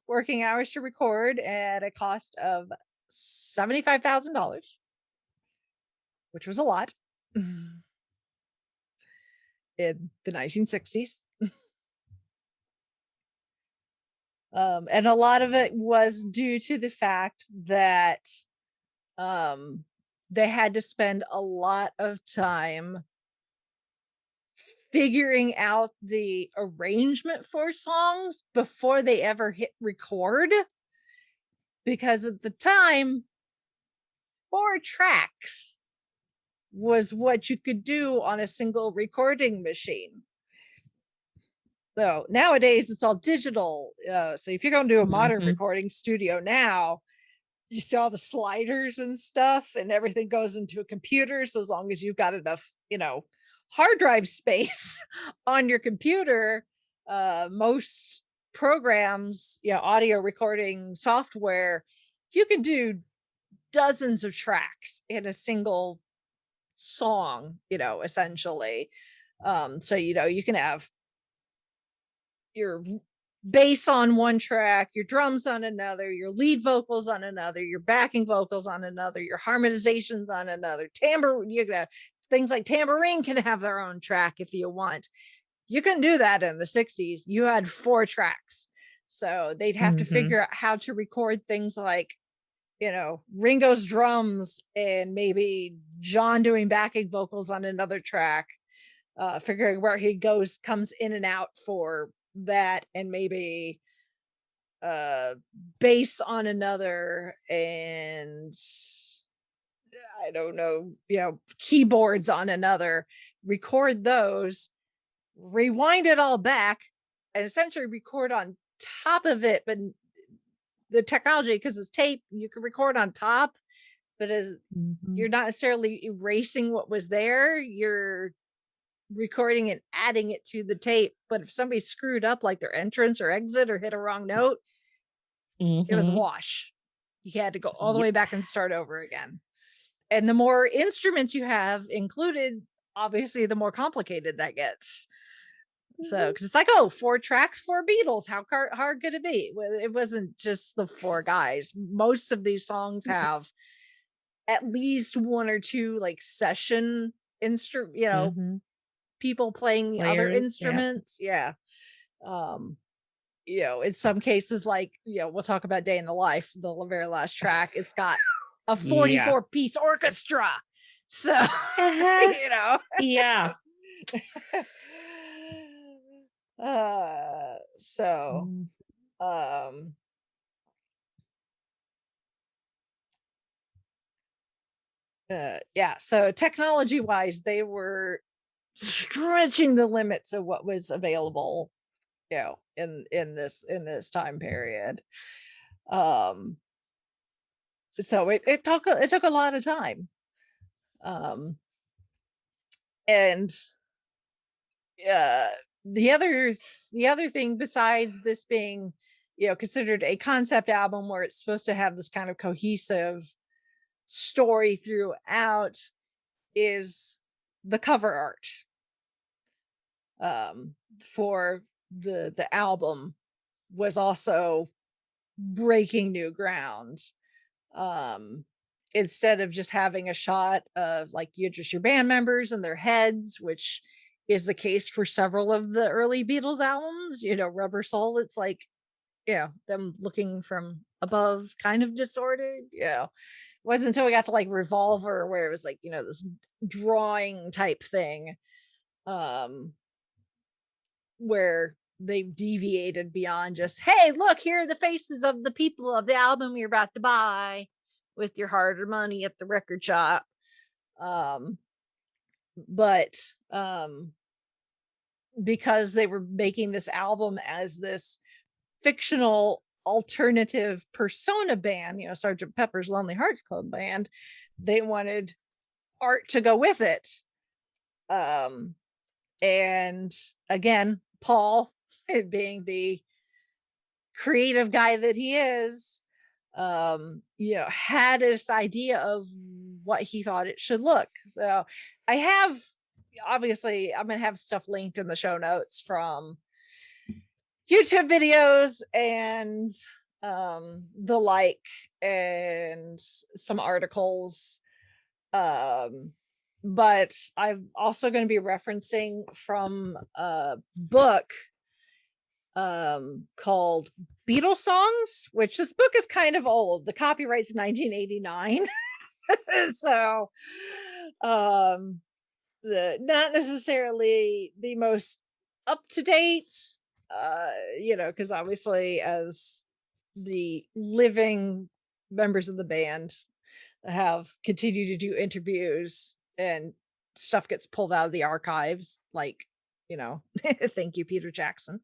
working hours to record at a cost of $75,000, which was a lot in the 1960s. And a lot of it was due to the fact that they had to spend a lot of time figuring out the arrangement for songs before they ever hit record, because at the time 4 tracks was what you could do on a single recording machine. So nowadays it's all digital. So if you're going to do a modern recording studio now, you see all the sliders and stuff, and everything goes into a computer. So as long as you've got enough, hard drive space on your computer, most programs, audio recording software, you can do dozens of tracks in a single song, essentially. So you can have your bass on one track, your drums on another, your lead vocals on another, your backing vocals on another, your harmonizations on another, things like tambourine can have their own track if you want. You couldn't do that in the 60s. You had 4 tracks. So they'd have to figure out how to record things like, Ringo's drums and maybe John doing backing vocals on another track, figuring where he comes in and out for that, and maybe bass on another, and I don't know, keyboards on another, record those, rewind it all back, and essentially record on top of it. But the technology, because it's tape, you can record on top, but you're not necessarily erasing what was there, you're recording and adding it to the tape. But if somebody screwed up, like their entrance or exit, or hit a wrong note, it was a wash. You had to go all the way back and start over again. And the more instruments you have included, obviously, the more complicated that gets. So, because it's like, 4 tracks, 4 Beatles. How hard could it be? Well, it wasn't just the 4 guys. Most of these songs have at least 1 or 2 like session people playing the other instruments. Yeah. in some cases, like, we'll talk about Day in the Life, the very last track, it's got a 44-piece orchestra. So, Yeah. So, so technology wise, they were stretching the limits of what was available, in this time period. So it took a lot of time. And the other thing, besides this being, considered a concept album where it's supposed to have this kind of cohesive story throughout, is the cover art for the album was also breaking new ground. Instead of just having a shot of like your band members and their heads, which is the case for several of the early Beatles albums, Rubber Soul, it's like, them looking from above, kind of distorted. It wasn't until we got to like Revolver where it was like, this drawing type thing, where they deviated beyond just, hey, look, here are the faces of the people of the album you're about to buy with your hard-earned money at the record shop. But because they were making this album as this fictional alternative persona band, Sgt. Pepper's Lonely Hearts Club Band, they wanted art to go with it. And again, Paul, being the creative guy that he is, had this idea of what he thought it should look. So I have, obviously, I'm going to have stuff linked in the show notes from YouTube videos and the like, and some articles. But I'm also going to be referencing from a book called Beatles Songs, which this book is kind of old. The copyright's 1989. So not necessarily the most up to date, because obviously as the living members of the band have continued to do interviews and stuff gets pulled out of the archives, like, thank you, Peter Jackson.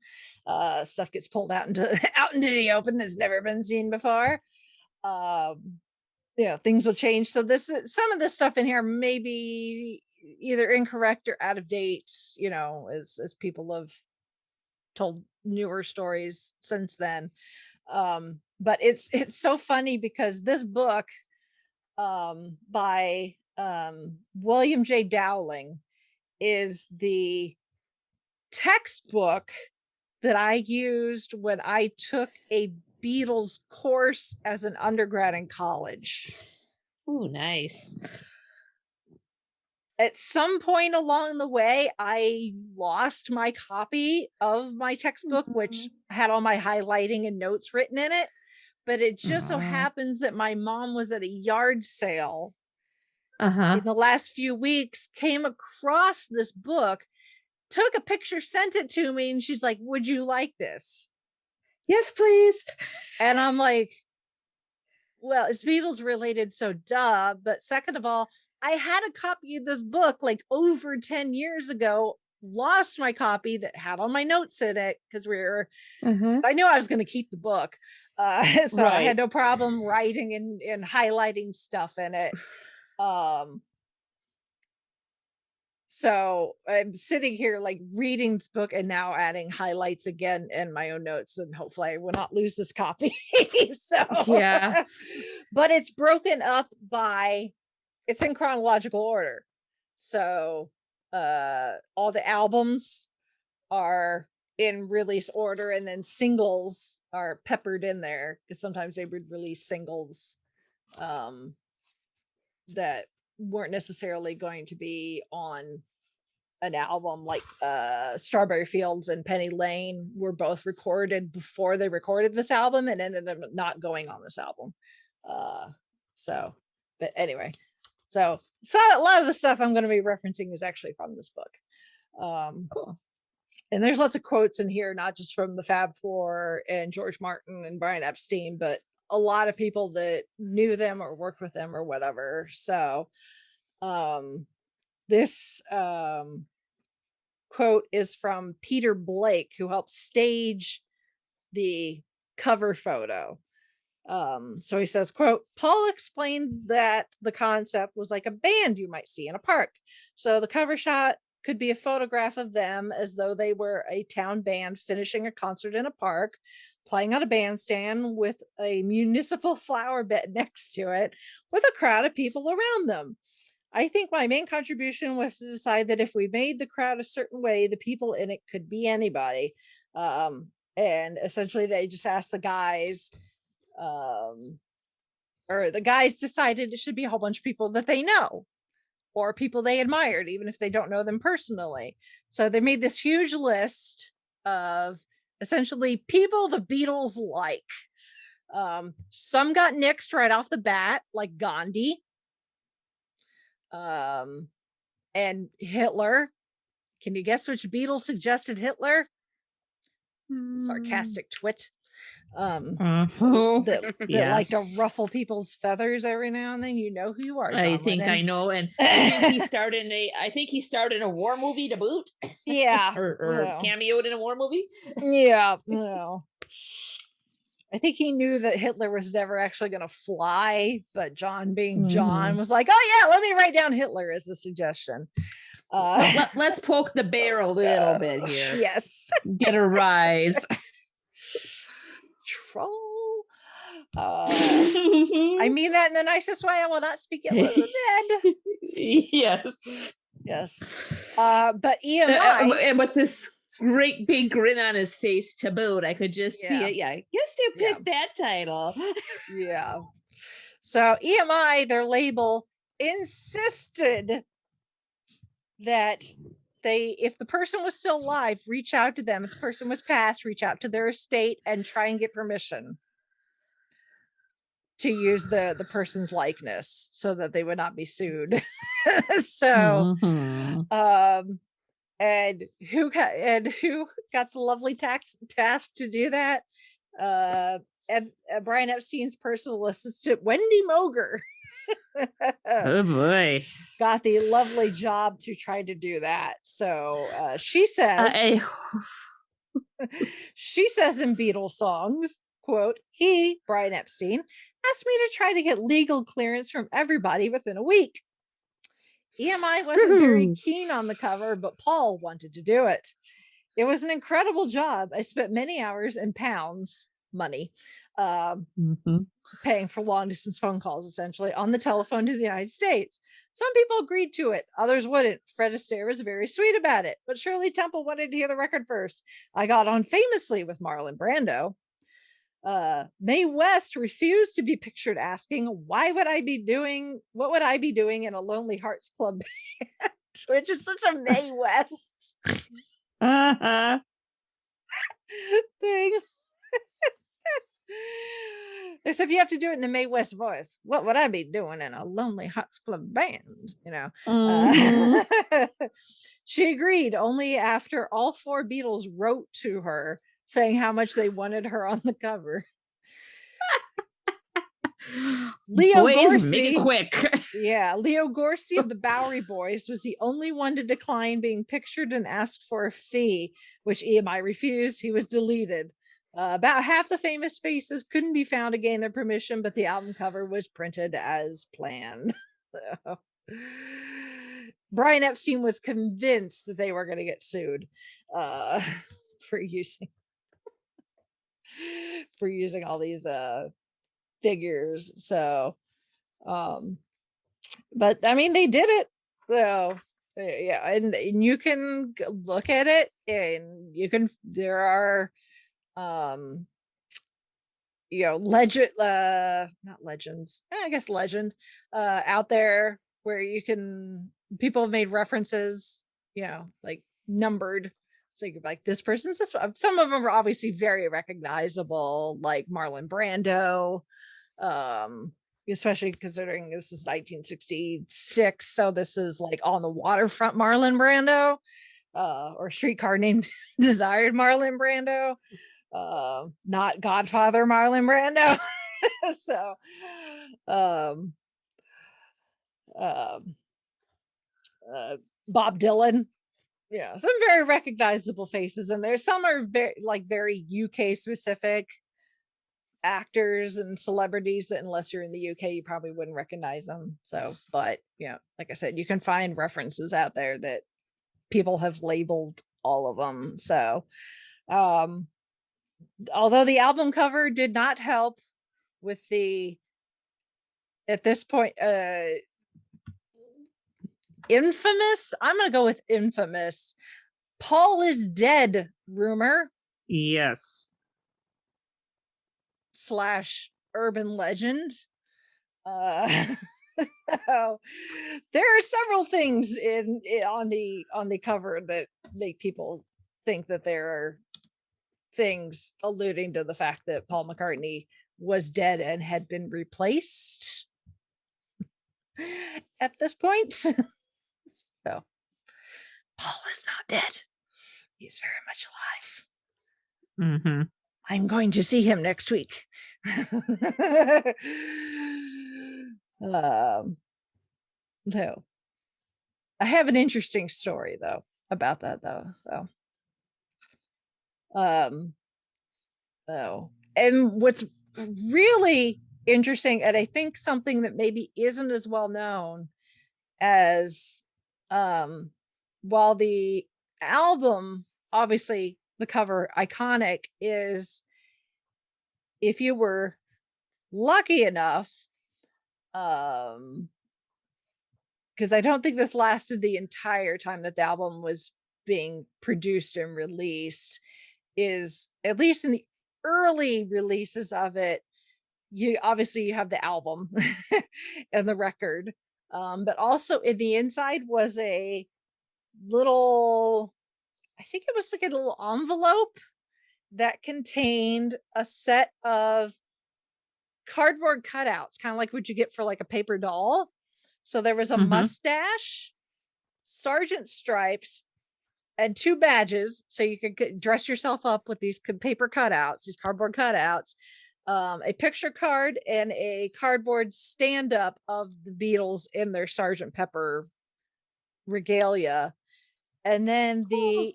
Stuff gets pulled out into the open that's never been seen before. Things will change. So some of this stuff in here may be either incorrect or out of date, as people have told newer stories since then. But it's so funny because this book by William J. Dowling is the textbook that I used when I took a Beatles course as an undergrad in college. Ooh, nice. At some point along the way, I lost my copy of my textbook, which had all my highlighting and notes written in it. But it just so happens that my mom was at a yard sale in the last few weeks, came across this book, took a picture, sent it to me, and she's like, would you like this? Yes, please. And I'm like, well, it's Beatles related, so duh. But second of all, I had a copy of this book like over 10 years ago, lost my copy that had all my notes in it because I knew I was going to keep the book. So I had no problem writing and highlighting stuff in it. So I'm sitting here like reading this book and now adding highlights again in my own notes, and hopefully I will not lose this copy. So yeah, but it's broken up it's in chronological order. So all the albums are in release order, and then singles are peppered in there because sometimes they would release singles that weren't necessarily going to be on an album like Strawberry Fields and Penny Lane were both recorded before they recorded this album and ended up not going on this album. But anyway, so a lot of the stuff I'm going to be referencing is actually from this book. Cool. And there's lots of quotes in here, not just from the Fab Four and George Martin and Brian Epstein, but a lot of people that knew them or worked with them or whatever. So this quote is from Peter Blake, who helped stage the cover photo. So he says, quote, Paul explained that the concept was like a band you might see in a park. So the cover shot could be a photograph of them as though they were a town band finishing a concert in a park, playing on a bandstand with a municipal flower bed next to it, with a crowd of people around them. I think my main contribution was to decide that if we made the crowd a certain way, the people in it could be anybody. And essentially they just asked the guys, or the guys decided it should be a whole bunch of people that they know or people they admired, even if they don't know them personally. So they made this huge list of essentially people the Beatles like. Some got nixed right off the bat, like Gandhi. And Hitler. Can you guess which Beatle suggested Hitler? Sarcastic twit. That like to ruffle people's feathers every now and then. You know who you are, John I think Lennon. I know, and I think he starred in a war movie to boot. Yeah. or cameoed in a war movie. Yeah, no. I think he knew that Hitler was never actually going to fly, but John, being John, was like, "Oh yeah, let me write down Hitler as a suggestion." Let's poke the bear a little bit here. Yes, get a rise. Troll. I mean that in the nicest way. I will not speak ill of the dead. Yes. But EMI, and with this great big grin on his face to boot, I could just see it. Yeah, I guess they picked that title. Yeah. So EMI, their label, insisted that if the person was still alive, reach out to them. If the person was passed, reach out to their estate and try and get permission to use the person's likeness so that they would not be sued. So and who got the lovely task to do that? Brian Epstein's personal assistant, Wendy Moger. Oh boy. Got the lovely job to try to do that. So she says she says in Beatles songs, quote, he, Brian Epstein, asked me to try to get legal clearance from everybody within a week. EMI wasn't very keen on the cover, but Paul wanted to do it. It was an incredible job. I spent many hours and pounds, money, paying for long distance phone calls, essentially, on the telephone to the United States. Some people agreed to it, others wouldn't. Fred Astaire was very sweet about it, but Shirley Temple wanted to hear the record first. I got on famously with Marlon Brando. Mae West refused to be pictured asking, what would I be doing in a Lonely Hearts Club band? Which is such a Mae West thing. Except you have to do it in the Mae West voice. What would I be doing in a Lonely Hearts Club band? You know. She agreed only after all four Beatles wrote to her saying how much they wanted her on the cover. Leo Gorcey, make it quick. Yeah, Leo Gorcey of the Bowery Boys was the only one to decline being pictured and asked for a fee, which EMI refused. He was deleted. About half the famous faces couldn't be found to gain their permission, but the album cover was printed as planned. Brian Epstein was convinced that they were going to get sued for using all these figures. So but I mean, they did it. So yeah, and you can look at it, and there are legend out there where people have made references like numbered. So you could be like, this person's this one. Some of them are obviously very recognizable, like Marlon Brando, especially considering this is 1966. So this is like On the Waterfront Marlon Brando, or Streetcar Named Desired Marlon Brando, not Godfather Marlon Brando. So, Bob Dylan. Yeah, some very recognizable faces, and there's some are very UK specific actors and celebrities that unless you're in the UK you probably wouldn't recognize them. So, but like I said, you can find references out there that people have labeled all of them. So, although the album cover did not help with the, at this point, infamous, I'm gonna go with infamous Paul is dead rumor. Yes. / urban legend. So there are several things on the cover that make people think that there are things alluding to the fact that Paul McCartney was dead and had been replaced at this point. So Paul is not dead. He's very much alive. Mm-hmm. I'm going to see him next week. So I have an interesting story though about that though. And what's really interesting, and I think something that maybe isn't as well known as, while the album, obviously the cover iconic, is if you were lucky enough, because I don't think this lasted the entire time that the album was being produced and released, is at least in the early releases of it, you have the album and the record, but also in the inside was a little, I think it was like a little envelope that contained a set of cardboard cutouts, kind of like what you get for like a paper doll. So there was a mustache, sergeant stripes, and 2 badges, so you could dress yourself up with these paper cutouts, these cardboard cutouts, a picture card, and a cardboard stand-up of the Beatles in their Sgt Pepper regalia. And then the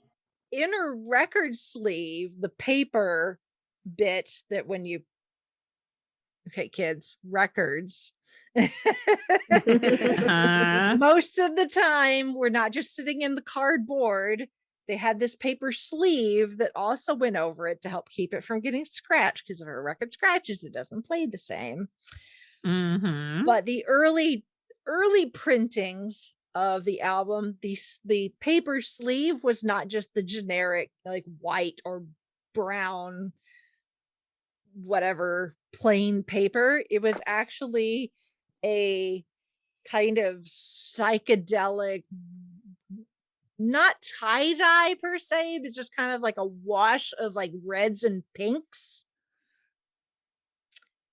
inner record sleeve, the paper bit that when you, okay kids, records, most of the time we're not just sitting in the cardboard. They had this paper sleeve that also went over it to help keep it from getting scratched, because if a record scratches, it doesn't play the same. But the early printings of the album, the paper sleeve was not just the generic like white or brown whatever plain paper. It was actually a kind of psychedelic, not tie-dye per se, but just kind of like a wash of like reds and pinks.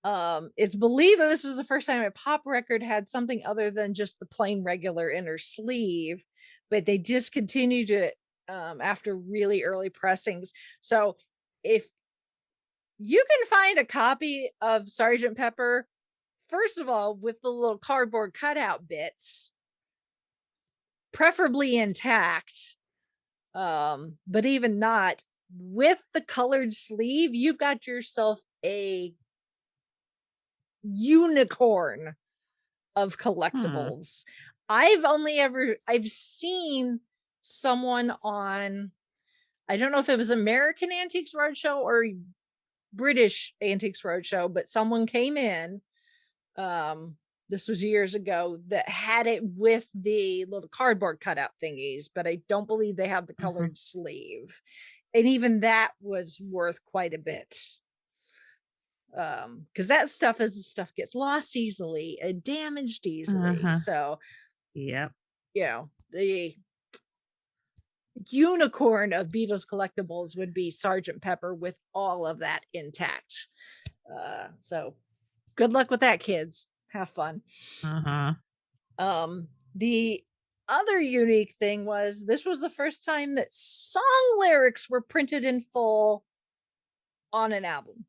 It's believed that this was the first time a pop record had something other than just the plain regular inner sleeve, but they discontinued it after really early pressings. So if you can find a copy of Sgt. Pepper, first of all, with the little cardboard cutout bits, preferably intact, but even not, with the colored sleeve, you've got yourself a unicorn of collectibles. I've seen someone on, I don't know if it was American Antiques Roadshow or British Antiques Roadshow, but someone came in, this was years ago, that had it with the little cardboard cutout thingies, but I don't believe they have the colored sleeve, and even that was worth quite a bit, because that stuff, as the stuff gets lost easily and damaged easily. So yeah, the unicorn of Beatles collectibles would be Sgt. Pepper with all of that intact. So good luck with that, kids. Have fun. The other unique thing was this was the first time that song lyrics were printed in full on an album.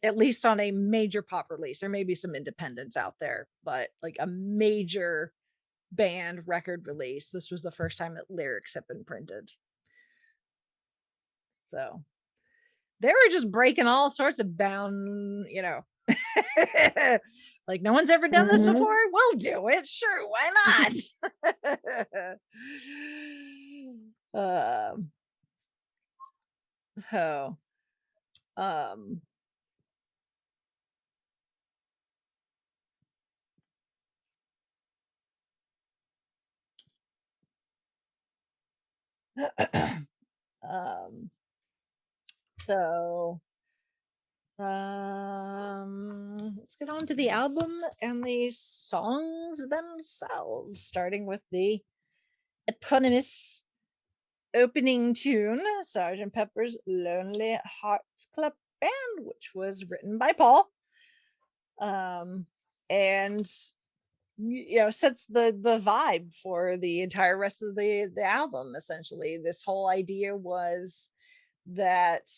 At least on a major pop release. There may be some independents out there, but like a major band record release, this was the first time that lyrics have been printed. So they were just breaking all sorts of bound, like no one's ever done this before. We'll do it. Sure, why not? Let's get on to the album and the songs themselves, starting with the eponymous opening tune, Sgt. Pepper's Lonely Hearts Club Band, which was written by Paul, and sets the vibe for the entire rest of the album. Essentially, this whole idea was that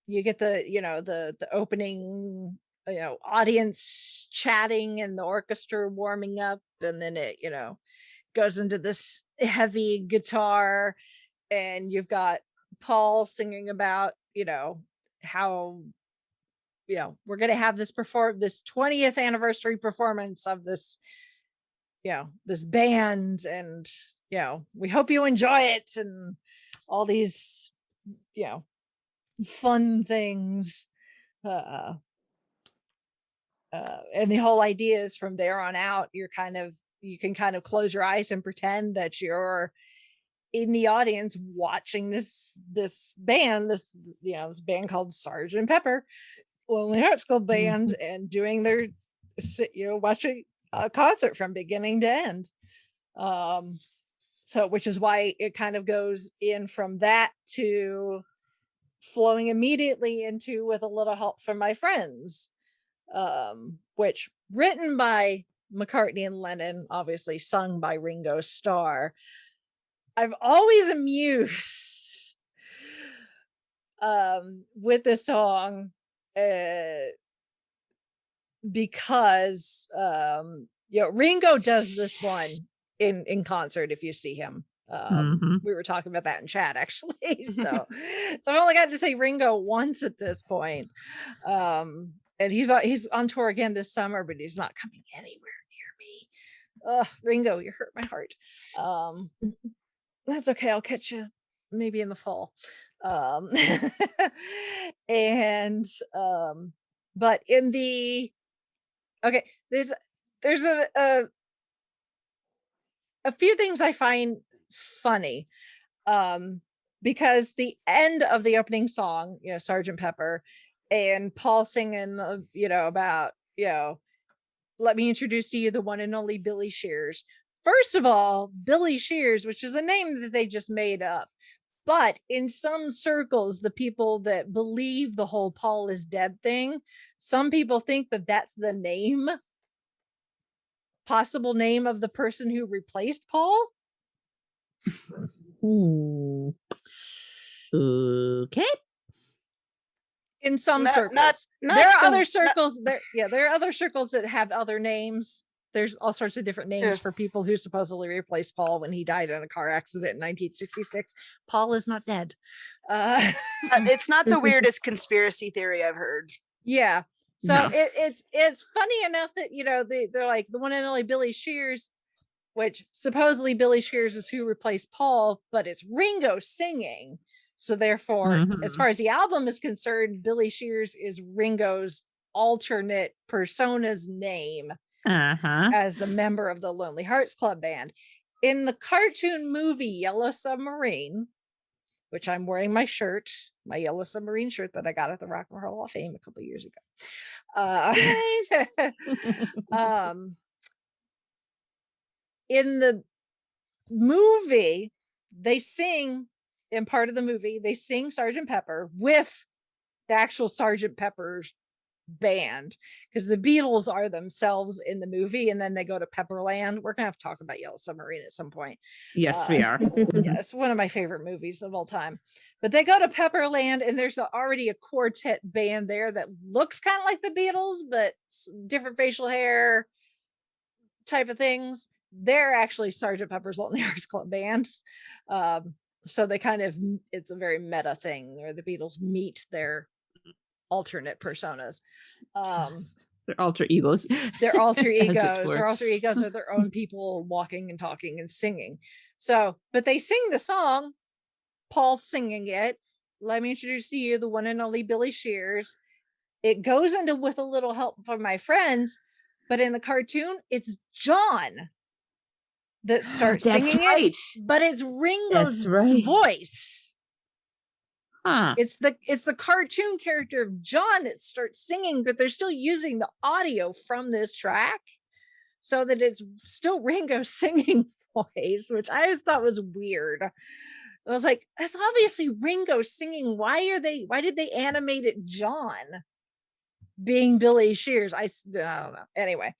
you get the opening audience chatting and the orchestra warming up, and then it goes into this heavy guitar, and you've got Paul singing about how we're going to have this 20th anniversary performance of this this band, and we hope you enjoy it, and all these fun things, and the whole idea is from there on out you can kind of close your eyes and pretend that you're in the audience watching this band, this band called Sgt. Pepper Lonely Hearts Club Band, and doing their watching a concert from beginning to end. So which is why it kind of goes in from that to flowing immediately into With a Little Help from My Friends, which written by McCartney and Lennon, obviously sung by Ringo Starr. I've always amused with this song because Ringo does this one in concert if you see him. We were talking about that in chat actually. So I've only got to say Ringo once at this point. And he's on tour again this summer, but he's not coming anywhere near me. Ringo, you hurt my heart. That's okay, I'll catch you maybe in the fall. And but in the there's a few things I find funny, because the end of the opening song, Sgt. Pepper, and Paul singing about let me introduce to you the one and only Billy Shears. First of all, Billy Shears, which is a name that they just made up, but in some circles, the people that believe the whole Paul is dead thing, some people think that that's the possible name of the person who replaced Paul. Okay. In some circles, there are other circles. There are other circles that have other names. There's all sorts of different names for people who supposedly replaced Paul when he died in a car accident in 1966. Paul is not dead. It's not the weirdest conspiracy theory I've heard. Yeah. So it's funny enough that they're like the one and only Billy Shears, which supposedly Billy Shears is who replaced Paul, but it's Ringo singing. So therefore, as far as the album is concerned, Billy Shears is Ringo's alternate persona's name as a member of the Lonely Hearts Club Band. In the cartoon movie Yellow Submarine, which I'm wearing my Yellow Submarine shirt that I got at the Rock and Roll Hall of Fame a couple years ago. In the movie, they sing in part of the movie, they sing Sgt. Pepper with the actual Sgt. Pepper's band, because the Beatles are themselves in the movie, and then they go to Pepperland. We're gonna have to talk about Yellow Submarine at some point. Yes, we are. Yeah, it's one of my favorite movies of all time. But they go to Pepperland, and there's already a quartet band there that looks kind of like the Beatles, but different facial hair type of things. They're actually Sgt. Pepper's Lonely Hearts Club bands. So they kind of, it's a very meta thing where the Beatles meet their alternate personas. They're alter egos. They're alter egos. Their alter egos are their own people walking and talking and singing. So, but they sing the song, Paul's singing it. Let me introduce to you the one and only Billy Shears. It goes into With a Little Help from My Friends, but in the cartoon, it's John that starts singing it, but it's Ringo's voice. Huh. It's the cartoon character of John that starts singing, but they're still using the audio from this track so that it's still Ringo's singing voice, which I always thought was weird. I was like, that's obviously Ringo singing. Why did they animate it John being Billy Shears? I don't know. Anyway,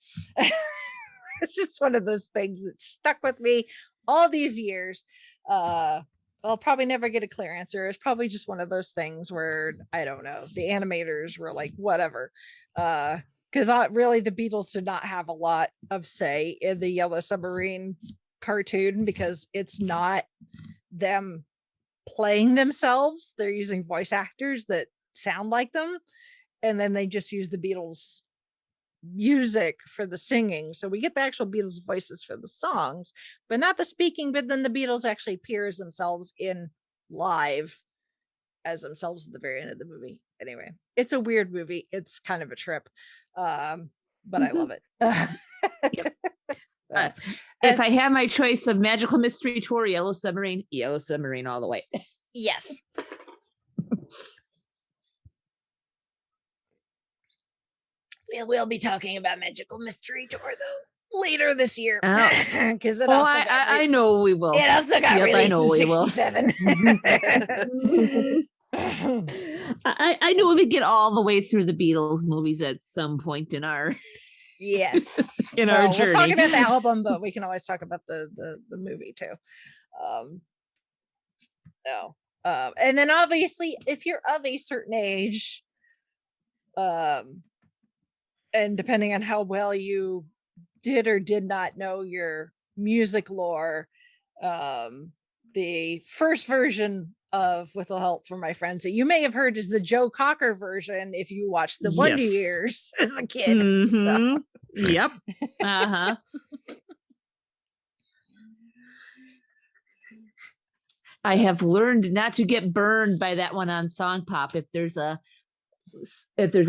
it's just one of those things that stuck with me all these years. I'll probably never get a clear answer. It's probably just one of those things where, I don't know, the animators were like, whatever. Because really the Beatles did not have a lot of say in the Yellow Submarine cartoon, because it's not them playing themselves. They're using voice actors that sound like them, and then they just use the Beatles music for the singing, so we get the actual Beatles voices for the songs, but not the speaking. But then the Beatles actually appear as themselves in live as themselves at the very end of the movie. Anyway, it's a weird movie. It's kind of a trip, but I love it. Yep. If I have my choice of Magical Mystery Tour, Yellow Submarine all the way. Yes. We'll be talking about Magical Mystery Tour though later this year, because I know we will. It also got released in '67. I know we get all the way through the Beatles movies at some point in our our journey. We'll talk about the album, but we can always talk about the movie too. And then obviously, if you're of a certain age, and depending on how well you did or did not know your music lore, the first version of With a Help from My Friends that you may have heard is the Joe Cocker version if you watched the Wonder Years as a kid. Mm-hmm. Yep. Uh-huh. I have learned not to get burned by that one on Song Pop. If there's a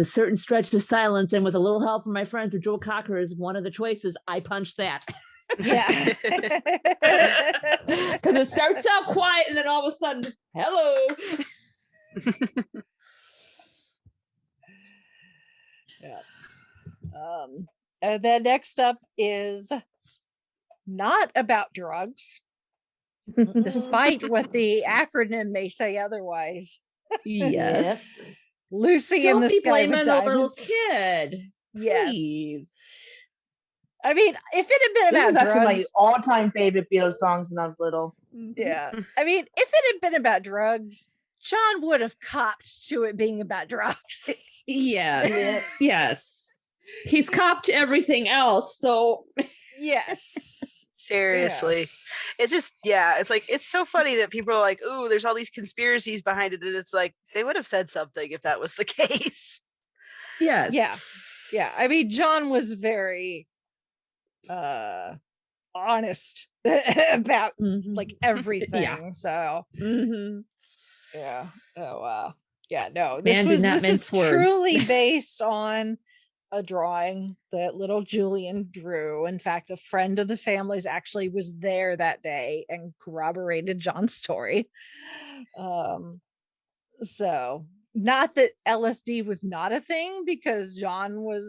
certain stretch of silence, and With a Little Help from My Friends or Joe Cocker is one of the choices, I punch that. Yeah. Because it starts out quiet and then all of a sudden, hello. Yeah. And then next up is not about drugs, despite what the acronym may say otherwise. Yes. Lucy in the Sky with a little kid. Yes. Please. I mean, if it had been about drugs, my all-time favorite Beatles songs when I was little. Yeah. I mean, if it had been about drugs, John would have copped to it being about drugs. Yeah. Yes. He's copped everything else, so yes. Seriously. Yeah. It's just, it's like, it's so funny that people are like, ooh, there's all these conspiracies behind it, and it's like, they would have said something if that was the case. Yes. Yeah. I mean, John was very honest about like everything. Yeah. So yeah. Oh wow. Yeah, no. This is truly based on a drawing that little Julian drew. In fact, a friend of the family's actually was there that day and corroborated John's story. So not that LSD was not a thing, because John was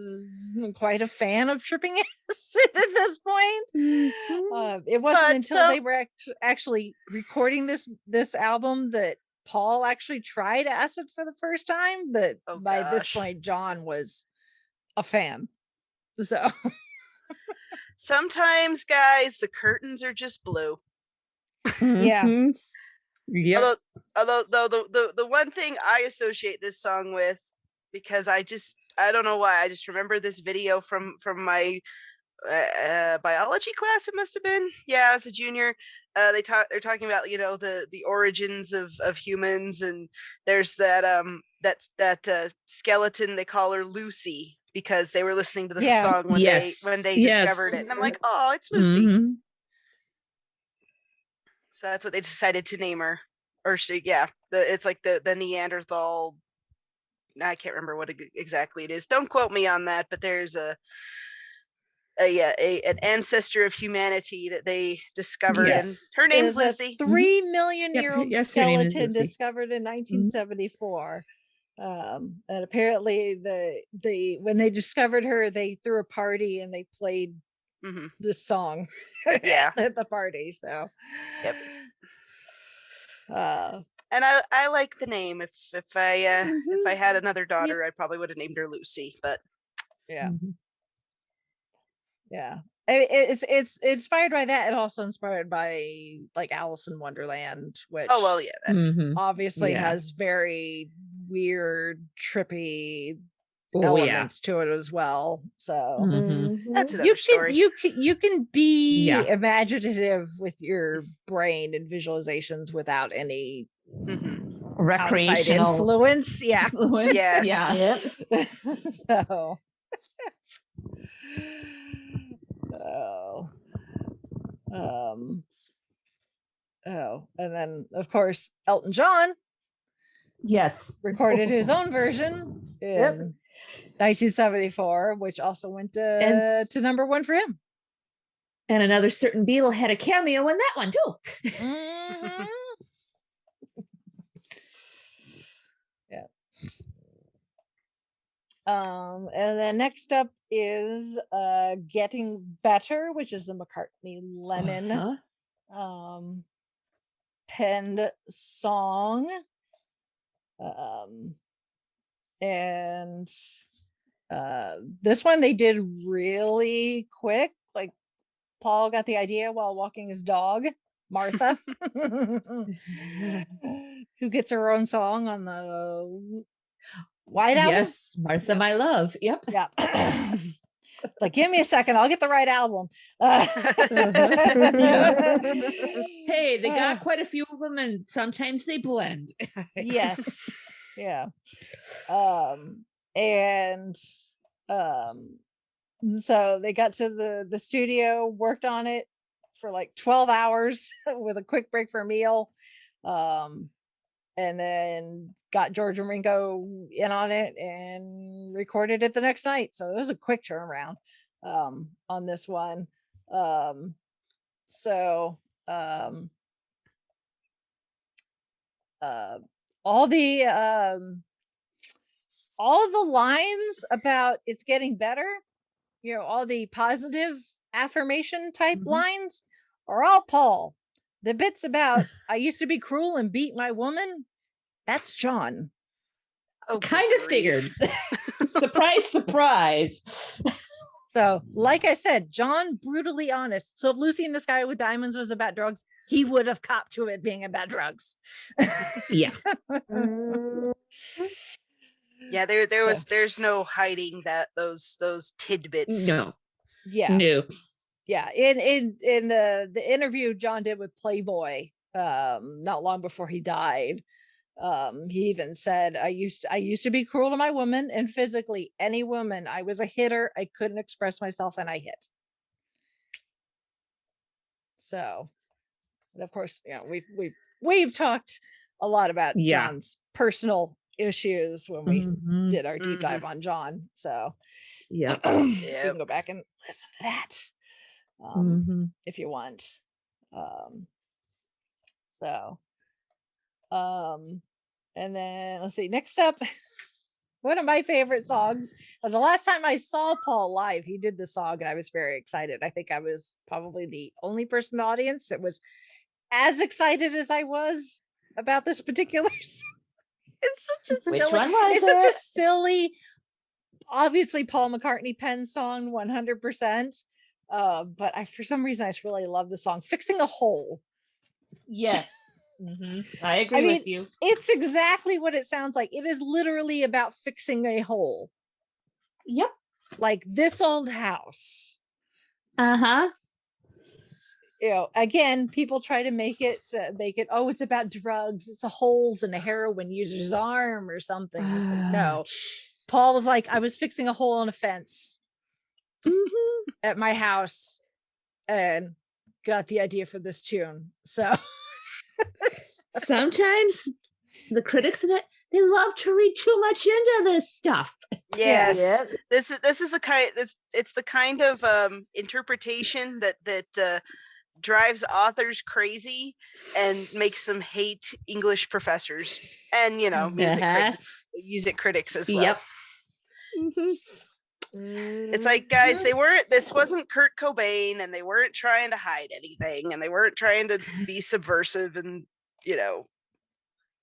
quite a fan of tripping acid at this point. It wasn't until they were actually recording this album that Paul actually tried acid for the first time. But by this point, John was a fan. So sometimes, guys, the curtains are just blue. Yeah. Yeah. Although the one thing I associate this song with, because I don't know why, I just remember this video from my biology class. It must have been, I was a junior. They're talking about, you know, the origins of humans, and there's that skeleton, they call her Lucy because they were listening to the song when they discovered it, and I'm like, oh, it's Lucy. So that's what they decided to name her. Or it's like the Neanderthal. I can't remember what exactly it is. Don't quote me on that, but there's an ancestor of humanity that they discovered, and her name's Lucy. 3 million year old skeleton discovered in 1974. And apparently when they discovered her, they threw a party and they played this song at the party. So and I like the name. If I had another daughter, I probably would have named her Lucy. But it's inspired by that, and also inspired by like Alice in Wonderland, which obviously has very weird, trippy elements to it as well. So that's another story. You can be imaginative with your brain and visualizations without any recreational influence. Yes. So and then of course Elton John recorded his own version in 1974, which also went to number one for him. And another certain Beatle had a cameo in that one too. And then next up is Getting Better, which is a McCartney-Lennon penned song. And this one they did really quick. Like Paul got the idea while walking his dog, Martha, who gets her own song on the White Album. Yes, Martha, my love. Yep. Yeah. It's like, give me a second, I'll get the right album. Hey, they got quite a few of them, and sometimes they blend. Yes. Yeah. And so they got to the studio, worked on it for like 12 hours with a quick break for a meal. And then got George and Ringo in on it and recorded it the next night. So it was a quick turnaround on this one. All the lines about it's getting better, you know, all the positive affirmation type lines are all Paul. The bits about I used to be cruel and beat my woman, that's John. Oh, kind of figured. Surprise, surprise. So, like I said, John brutally honest. So if Lucy in the Sky with Diamonds was about drugs, he would have copped to it being about drugs. Yeah. Yeah, there's no hiding that those tidbits. No. Yeah. No. Yeah. In the interview John did with Playboy, not long before he died, he even said, I used to be cruel to my woman, and physically any woman. I was a hitter. I couldn't express myself and I hit. So, and of course, you know, we've talked a lot about John's personal issues when we did our deep dive on John. So you can go back and listen to that if you want. And then let's see, next up, one of my favorite songs. The last time I saw Paul live, he did the song and I was very excited. I think I was probably the only person in the audience that was as excited as I was about this particular song. It's such a Which silly, one was it's it? such a silly, obviously Paul McCartney pen song 100%. But for some reason I just really love the song Fixing a Hole. Yes. I agree with you. It's exactly what it sounds like. It is literally about fixing a hole. Yep. Like this old house. Uh-huh. You know, again, people try to make it oh, it's about drugs, it's the holes in a heroin user's arm or something. It's like, no. Paul was like, I was fixing a hole in a fence at my house and got the idea for this tune. So sometimes the critics of it, they love to read too much into this stuff. Yes. Yeah. This is the kind it's the kind of interpretation that drives authors crazy and makes them hate English professors and music critics as well. Yep. It's like, guys, this wasn't Kurt Cobain, and they weren't trying to hide anything, and they weren't trying to be subversive and,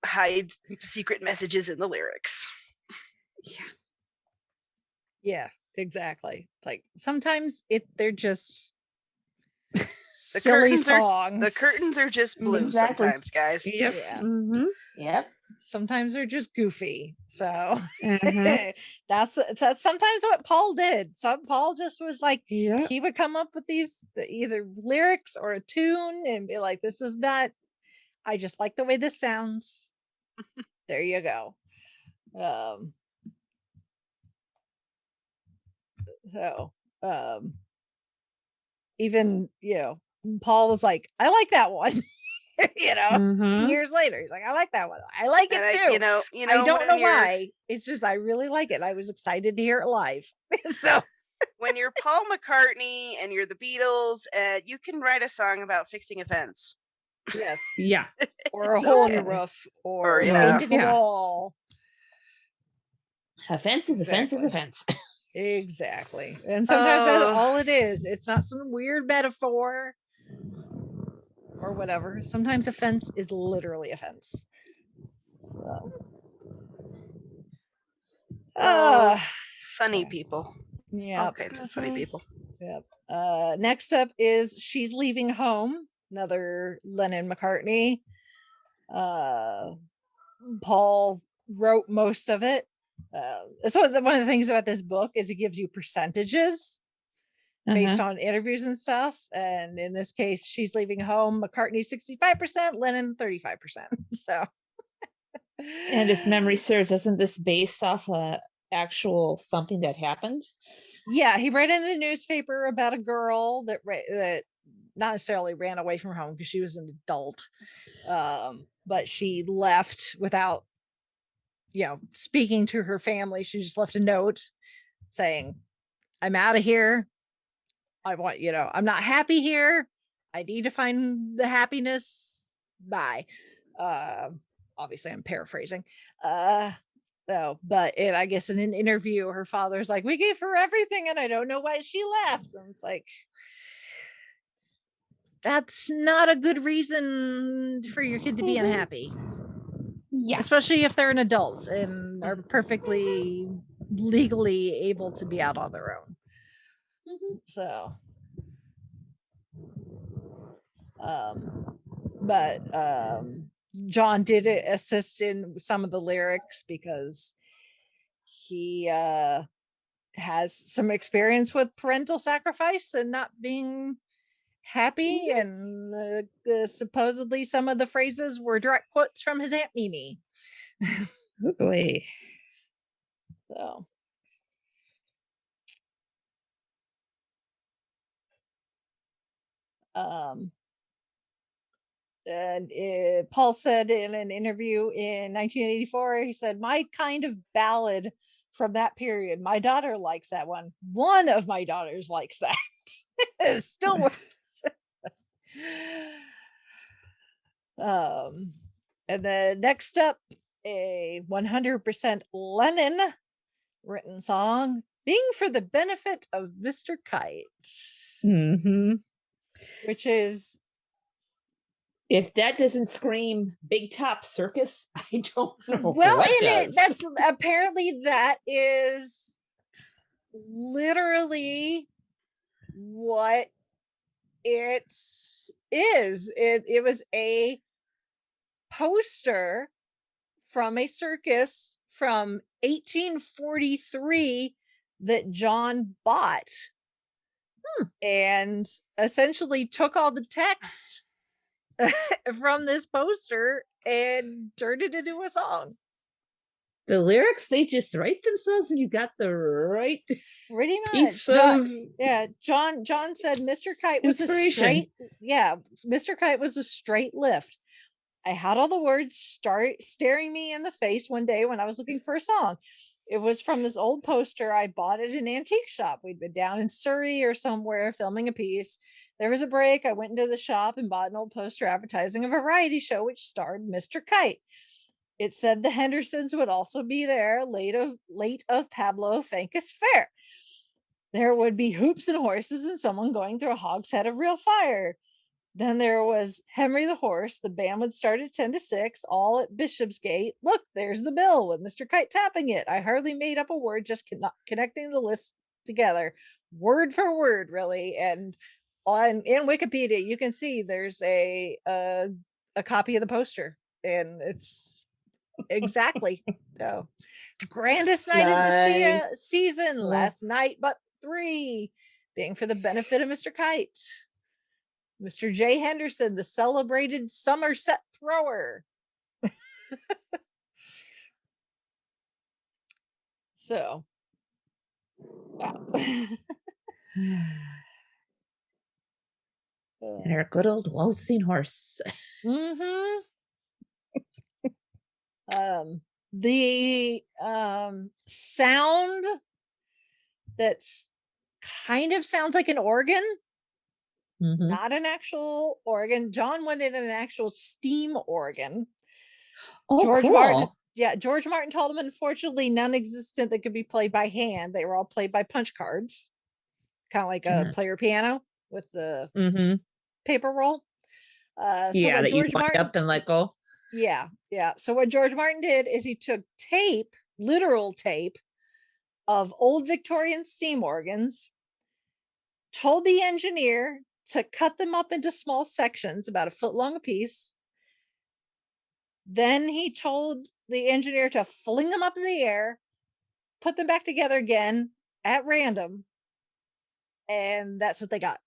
hide secret messages in the lyrics. Yeah, exactly. It's like sometimes they're just The silly curtains songs. The curtains are just blue Exactly. sometimes, guys. Yep. Yeah. Yep. Sometimes they're just goofy. So Mhm. that's sometimes what Paul did. Paul just was like, Yeah. he would come up with these either lyrics or a tune and be like, this is not, I just like the way this sounds. There you go. Even Paul was like, I like that one. Mhm. Years later, he's like, I like that one. I like it too. I don't know why. It's just I really like it. I was excited to hear it live. So when you're Paul McCartney and you're the Beatles, you can write a song about fixing a fence. yes, Yeah. or a It's hole in the okay. roof, or yeah. painting a wall. A fence is a fence is a Exactly. fence. Exactly. And sometimes that's Oh. all it is. It's not some weird metaphor or whatever. Sometimes a fence is literally a fence. So. Funny people. Yeah. All kinds of funny people. Yep. Next up is She's Leaving Home, another Lennon McCartney. Paul wrote most of it. That's one of the things about this book is it gives you percentages based on interviews and stuff. And in this case, She's Leaving Home, McCartney 65%, Lennon 35%. So And if memory serves, isn't this based off a actual something that happened? Yeah, he read in the newspaper about a girl that not necessarily ran away from home because she was an adult, but she left without speaking to her family. She just left a note saying, I'm out of here. I want, I'm not happy here. I need to find the happiness. Bye. Obviously I'm paraphrasing. But I guess in an interview, her father's like, we gave her everything and I don't know why she left. And it's like, that's not a good reason for your kid to be unhappy. Yeah. Especially if they're an adult and are perfectly legally able to be out on their own. So, John did assist in some of the lyrics because he has some experience with parental sacrifice and not being happy, and supposedly some of the phrases were direct quotes from his Aunt Mimi. Oh boy. So and Paul said in an interview in 1984, he said, my kind of ballad from that period, my daughter likes that one. One of my daughters likes that. It still works. And then next up a 100% Lennon written song, Being for the Benefit of Mr. Kite. Mm-hmm. Which is, if that doesn't scream Big Top Circus, I don't know well, what it does. that's apparently that is literally what it is. It was a poster from a circus from 1843 that John bought, and essentially took all the text from this poster and turned it into a song. The lyrics, they just write themselves, and you got the right pretty much piece John, of John said Mr. Kite was inspiration. Mr. Kite was a straight lift. I had all the words start staring me in the face one day when I was looking for a song. It was from this old poster I bought at an antique shop. We'd been down in Surrey or somewhere filming a piece. There was a break. I went into the shop and bought an old poster advertising a variety show which starred Mr. Kite. It said the Hendersons would also be there, late of Pablo Fankus Fair. There would be hoops and horses and someone going through a hogshead of real fire. Then there was Henry the Horse. The band would start at 10 to 6, all at Bishopsgate. Look, there's the bill with Mr. Kite tapping it. I hardly made up a word, just connecting the list together, word for word, really. And in Wikipedia, you can see there's a copy of the poster, and it's exactly so. Grandest night of the season, last night but 3, being for the benefit of Mr. Kite. Mr. J. Henderson, the celebrated Somerset thrower. So, wow. And our good old waltzing horse. Mm-hmm. The sound that's kind of sounds like an organ. Mm-hmm. Not an actual organ. John wanted an actual steam organ. Oh, George cool. Martin. Yeah, George Martin told him, unfortunately, none-existent that could be played by hand. They were all played by punch cards, kind of like a player piano with the paper roll. So that George you wind up and let go. Yeah. So what George Martin did is he took tape, literal tape, of old Victorian steam organs, told the engineer to cut them up into small sections, about a foot long apiece. Then he told the engineer to fling them up in the air, put them back together again at random, and that's what they got.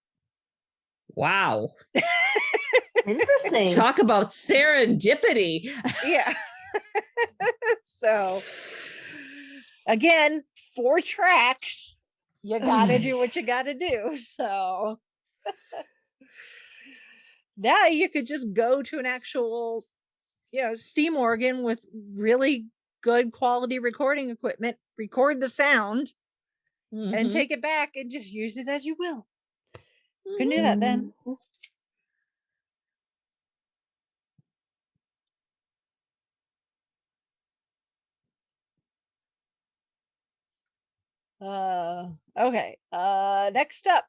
Wow. Interesting. Talk about serendipity. Yeah. So, again, 4 tracks. You gotta do what you gotta do. So now you could just go to an actual, steam organ with really good quality recording equipment, record the sound, and take it back and just use it as you will. Couldn't do that then. Okay. Next up,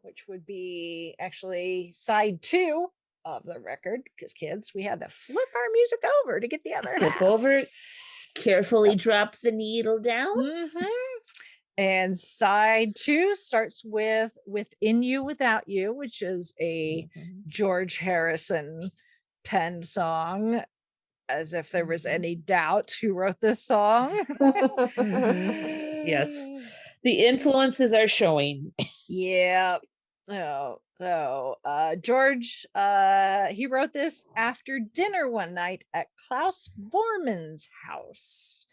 which would be actually side 2 of the record, because kids, we had to flip our music over to get the other half. Flip over, carefully drop the needle down. And side 2 starts with Within You Without You, which is a George Harrison penned song, as if there was any doubt who wrote this song. Yes, the influences are showing. Yeah. George, he wrote this after dinner one night at Klaus Vormann's house.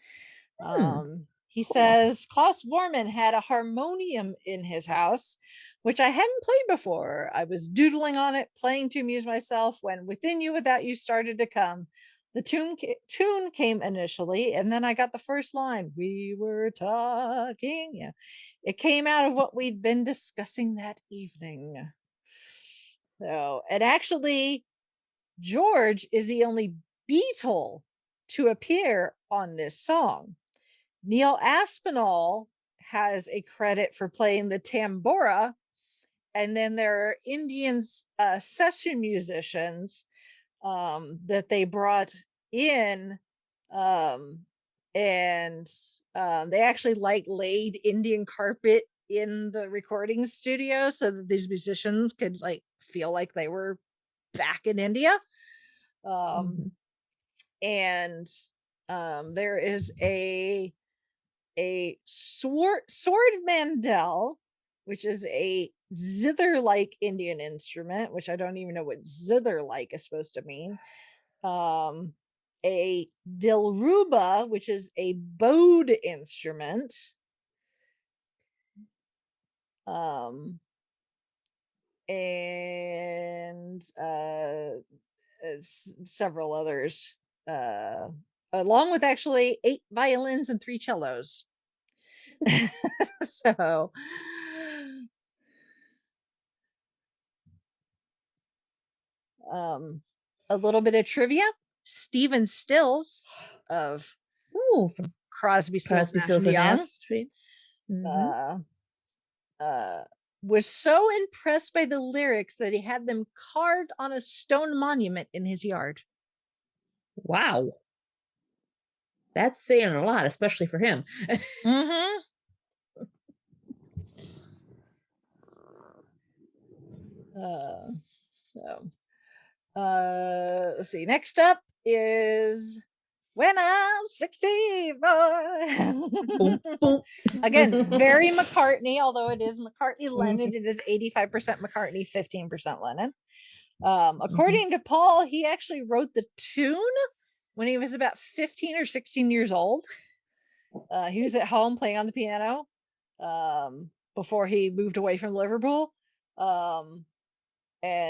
He says Klaus Vormann had a harmonium in his house, which I hadn't played before. I was doodling on it, playing to amuse myself, when Within You Without You started to come. The tune came initially, and then I got the first line. We were talking. Yeah. It came out of what we'd been discussing that evening. So, and actually, George is the only Beatle to appear on this song. Neil Aspinall has a credit for playing the tambora, and then there are Indian session musicians that they brought in, and they actually laid Indian carpet in the recording studio so that these musicians could feel like they were back in India. And there is a sword mandel, which is a zither-like Indian instrument, which I don't even know what zither-like is supposed to mean. A dilruba, which is a bowed instrument. And several others, along with actually 8 violins and 3 cellos. So a little bit of trivia. Stephen Stills of Crosby, Stills, and Nash. Was so impressed by the lyrics that he had them carved on a stone monument in his yard. Wow. That's saying a lot, especially for him. Let's see. Next up is When I'm 64. Again, very McCartney, although it is McCartney Lennon. It is 85% McCartney, 15% Lennon. According to Paul, he actually wrote the tune when he was about 15 or 16 years old. He was at home playing on the piano before he moved away from Liverpool. And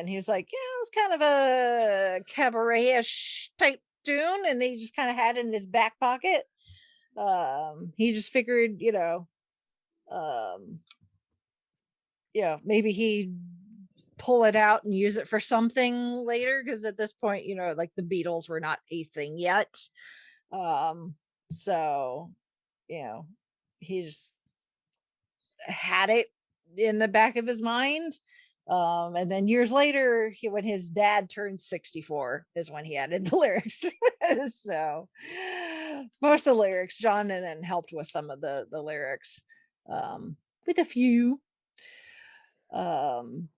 he was like, yeah, it's kind of a cabaret-ish type tune, and he just kind of had it in his back pocket. He just figured, maybe he'd pull it out and use it for something later, because at this point, the Beatles were not a thing yet. So he just had it in the back of his mind. And then years later, when his dad turned 64 is when he added the lyrics. So most of the lyrics, John and then helped with some of the lyrics, with a few. And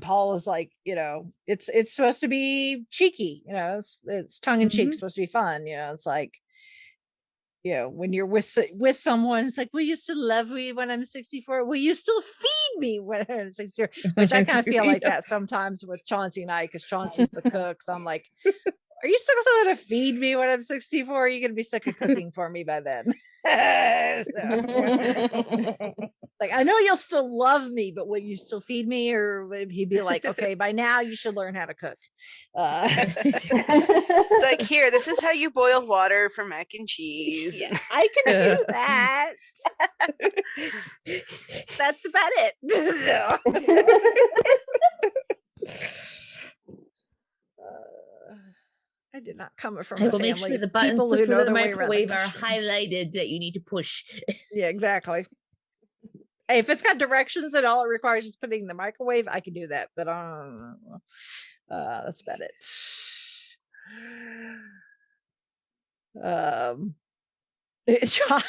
Paul is like, it's supposed to be cheeky, it's tongue in cheek, supposed to be fun, it's like, when you're with someone, it's like, will you still love me when I'm 64? Will you still feed me when I'm 64? Which I kind of feel like that sometimes with Chauncey and I, because Chauncey's the cook. So I'm like, are you still going to feed me when I'm 64? Or are you going to be sick of cooking for me by then? Like, I know you'll still love me, but will you still feed me? Or would he be like, okay, by now you should learn how to cook? It's like, here, this is how you boil water for mac and cheese. Yeah, I can do that. That's about it. I did not come from a family. Make sure the buttons people who for know the microwave are machine. highlighted that you need to push. Yeah, exactly. Hey, if it's got directions and all it requires is putting in the microwave, I can do that. But that's about it. John,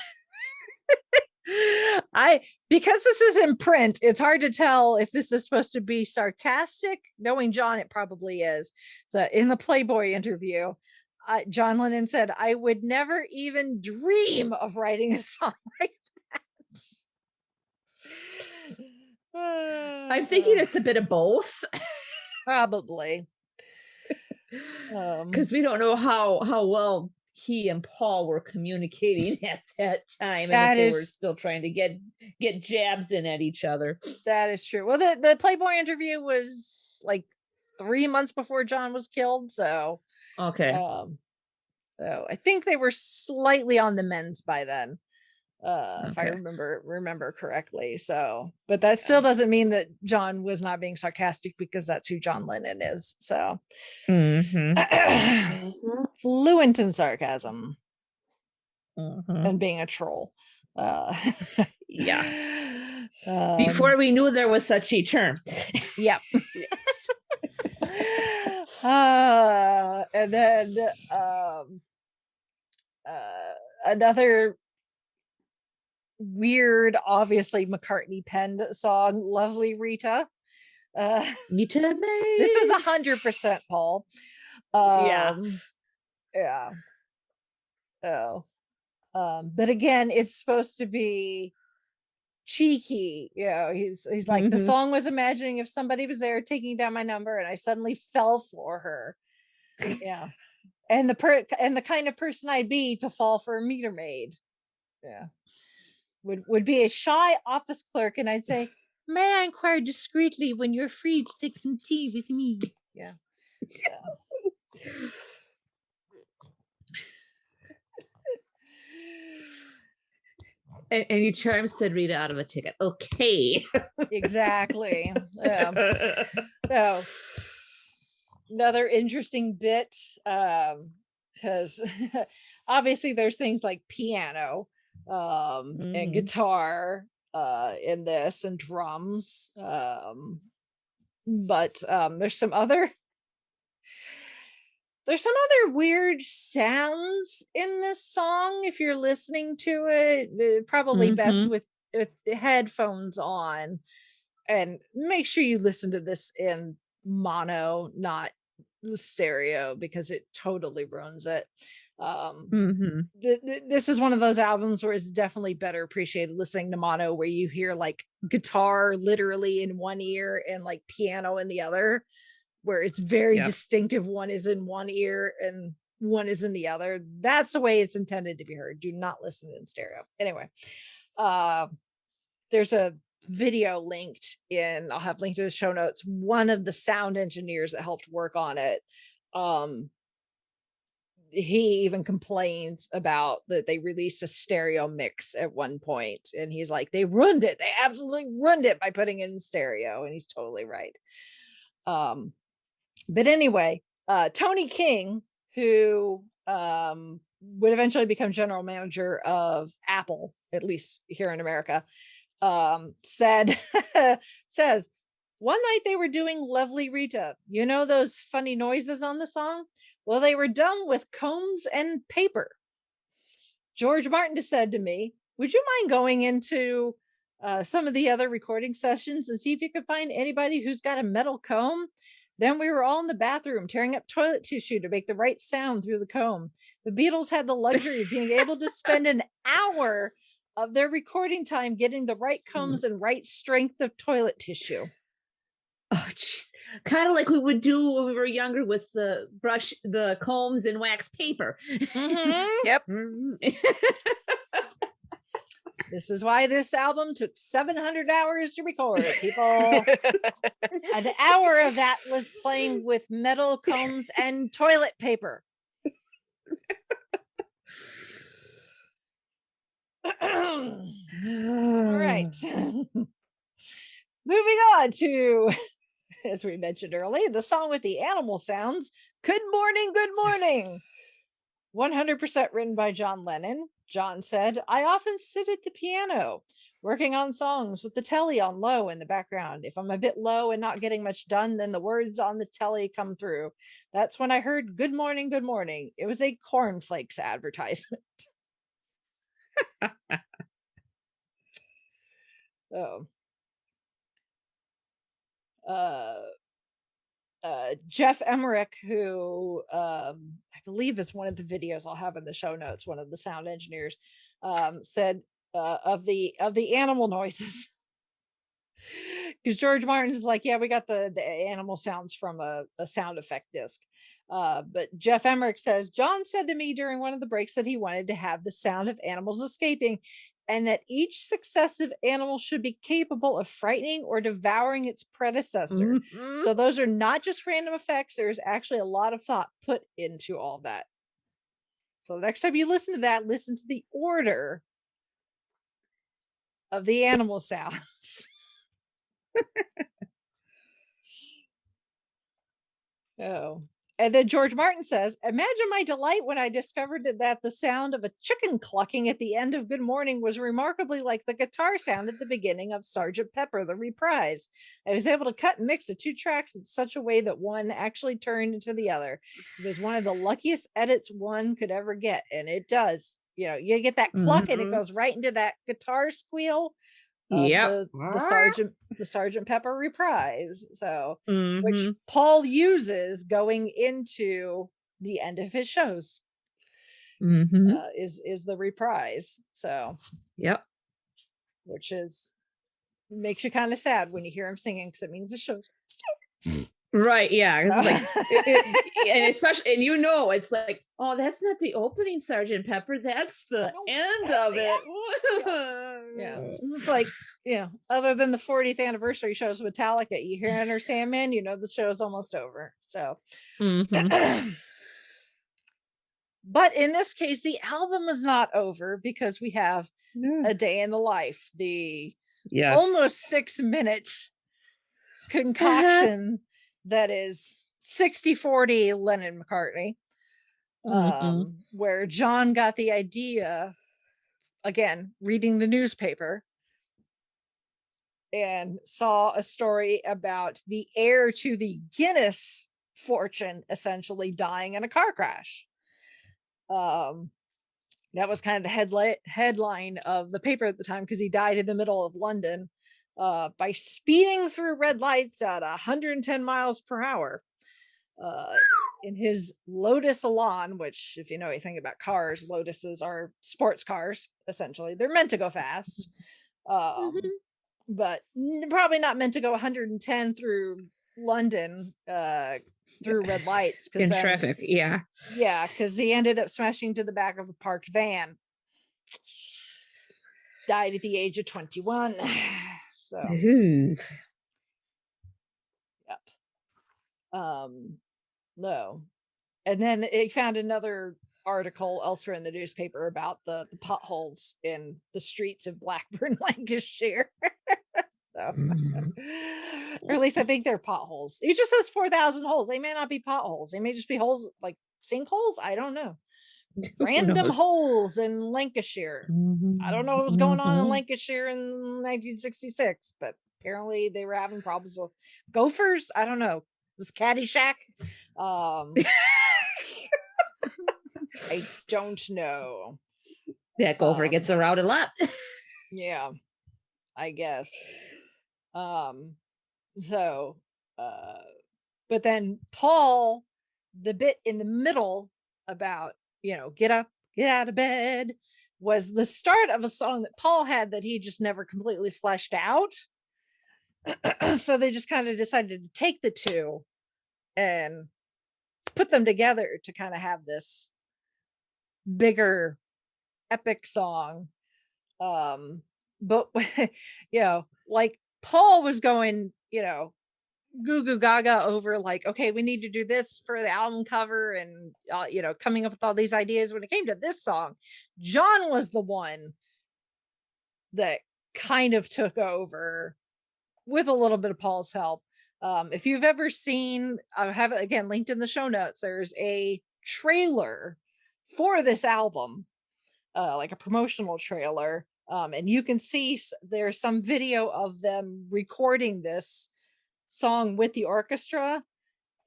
because this is in print, it's hard to tell if this is supposed to be sarcastic. Knowing John, it probably is. So in the Playboy interview, John Lennon said, I would never even dream of writing a song like that. I'm thinking it's a bit of both. Probably. Because we don't know how well he and Paul were communicating at that time, and if they were still trying to get jabs in at each other. That is true. Well, the Playboy interview was like 3 months before John was killed, so okay. So I think they were slightly on the mends by then. if I remember correctly. So, but that still doesn't mean that John was not being sarcastic, because that's who John Lennon is. So fluent in sarcasm and being a troll. Before we knew there was such a term. Yep. Yes. And then another weird, obviously McCartney penned song, "Lovely Rita." Rita, this is 100% Paul. Yeah. Oh. But again, it's supposed to be cheeky. He's like, the song was imagining if somebody was there taking down my number and I suddenly fell for her. Yeah. And the kind of person I'd be to fall for a meter maid. Yeah. Would be a shy office clerk, and I'd say, "May I inquire discreetly when you're free to take some tea with me?" Yeah. And you charmed said Rita out of a ticket. Okay. Exactly. Yeah. So another interesting bit, because obviously there's things like piano and guitar in this, and drums, but there's some other weird sounds in this song. If you're listening to it, probably best with headphones on, and make sure you listen to this in mono, not stereo, because it totally ruins it. This is one of those albums where it's definitely better appreciated listening to mono, where you hear like guitar literally in one ear and like piano in the other, where it's very distinctive. One is in one ear and one is in the other. That's the way it's intended to be heard. Do not listen in stereo. Anyway, there's a video linked in, I'll have linked to the show notes. One of the sound engineers that helped work on it, he even complains about that they released a stereo mix at one point, and he's like, they ruined it. They absolutely ruined it by putting it in stereo, and he's totally right. But anyway, Tony King, who would eventually become general manager of Apple, at least here in America, says, one night they were doing Lovely Rita. You know those funny noises on the song? Well, they were done with combs and paper. George Martin said to me, "Would you mind going into some of the other recording sessions and see if you could find anybody who's got a metal comb?" Then we were all in the bathroom tearing up toilet tissue to make the right sound through the comb. The Beatles had the luxury of being able to spend an hour of their recording time getting the right combs and right strength of toilet tissue. Oh, jeez. Kind of like we would do when we were younger with the combs and wax paper. Yep. This is why this album took 700 hours to record, people. An hour of that was playing with metal combs and toilet paper. All right. Moving on to, as we mentioned earlier, the song with the animal sounds, Good Morning, Good Morning. 100% written by John Lennon. John said, "I often sit at the piano, working on songs with the telly on low in the background. If I'm a bit low and not getting much done, then the words on the telly come through. That's when I heard Good Morning, Good Morning. It was a cornflakes advertisement." Oh. Jeff Emmerich, who I believe is one of the videos I'll have in the show notes, one of the sound engineers, said of the animal noises, because George Martin's like, yeah, we got the animal sounds from a sound effect disc. But Jeff Emmerich says, John said to me during one of the breaks that he wanted to have the sound of animals escaping, and that each successive animal should be capable of frightening or devouring its predecessor. So those are not just random effects. There's actually a lot of thought put into all that. So the next time you listen to that, listen to the order of the animal sounds. Oh. And then George Martin says, imagine my delight when I discovered that the sound of a chicken clucking at the end of Good Morning was remarkably like the guitar sound at the beginning of Sgt. Pepper, the reprise. I was able to cut and mix the two tracks in such a way that one actually turned into the other. It was one of the luckiest edits one could ever get. And it does. You know, you get that cluck and it goes right into that guitar squeal. The Sgt. Pepper reprise, so which Paul uses going into the end of his shows, is the reprise. So which is makes you kind of sad when you hear him singing because it means the show's right. Yeah, it's like and especially, and you know, it's like, oh, that's not the opening Sgt. Pepper, that's the end of it. Yeah, it's like, other than the 40th anniversary shows with Metallica, you hear Enter Sandman, you know the show's almost over. So but in this case the album is not over because we have A Day in the Life, the almost 6 minutes concoction that is 60-40 Lennon McCartney, where John got the idea, again, reading the newspaper, and saw a story about the heir to the Guinness fortune essentially dying in a car crash. That was kind of the headline of the paper at the time, because he died in the middle of London by speeding through red lights at 110 miles per hour in his Lotus Elan, which, if you know anything about cars, Lotuses are sports cars, essentially. They're meant to go fast, but probably not meant to go 110 through London through red lights in traffic. Because he ended up smashing to the back of a parked van. Died at the age of 21. So no. And then he found another article elsewhere in the newspaper about the potholes in the streets of Blackburn, Lancashire. So, or at least I think they're potholes. It just says 4,000 holes. They may not be potholes. They may just be holes, like sinkholes. I don't know. Random holes in Lancashire. I don't know what was going on in Lancashire in 1966, but apparently they were having problems with gophers. I don't know. This Caddyshack. I don't know. That gopher gets around a lot. Yeah, I guess. But then Paul, the bit in the middle about, get up, get out of bed, was the start of a song that Paul had that he just never completely fleshed out. So they just kind of decided to take the two and put them together to kind of have this bigger epic song. But like Paul was going, goo goo gaga over like, okay, we need to do this for the album cover, and coming up with all these ideas. When it came to this song, John was the one that kind of took over with a little bit of Paul's help. If you've ever seen, I have it again linked in the show notes, there's a trailer for this album, like a promotional trailer, and you can see there's some video of them recording this song with the orchestra,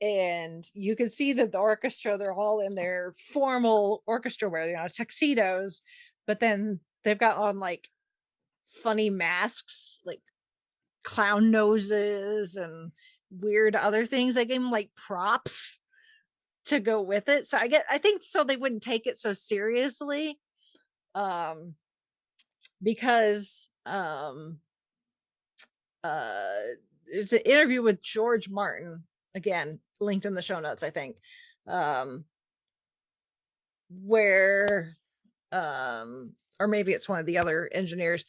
and you can see that the orchestra, they're all in their formal orchestra wear, tuxedos, but then they've got on like funny masks, like clown noses and weird other things. They gave them like props to go with it, so I think so they wouldn't take it so seriously, because there's an interview with George Martin, again linked in the show notes, I think, where or maybe it's one of the other engineers,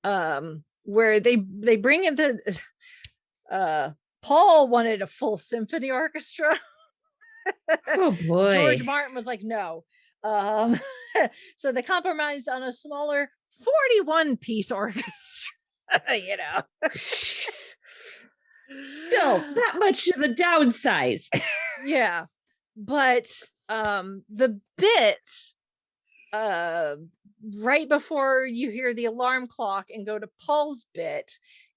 where they bring in the Paul wanted a full symphony orchestra. Oh boy. George Martin was like, no. So they compromised on a smaller 41-piece orchestra, you know. Still, not much of a downsize. Yeah. But the bit right before you hear the alarm clock and go to Paul's bit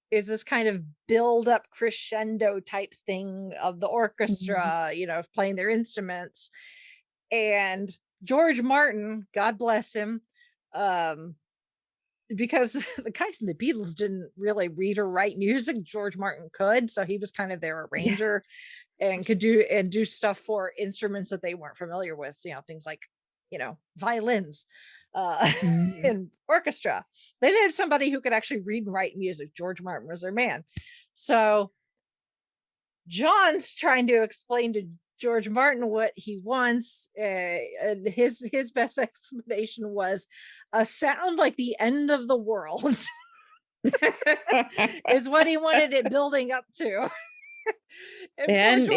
is this kind of build up crescendo type thing of the orchestra, you know, playing their instruments. And George Martin, God bless him, because the guys in the Beatles didn't really read or write music, George Martin could, so he was kind of their arranger and could do stuff for instruments that they weren't familiar with, you know, things like, you know, violins in orchestra. They needed somebody who could actually read and write music. George Martin was their man. So John's trying to explain to George Martin what he wants. And his best explanation was a sound like the end of the world is what he wanted it building up to. and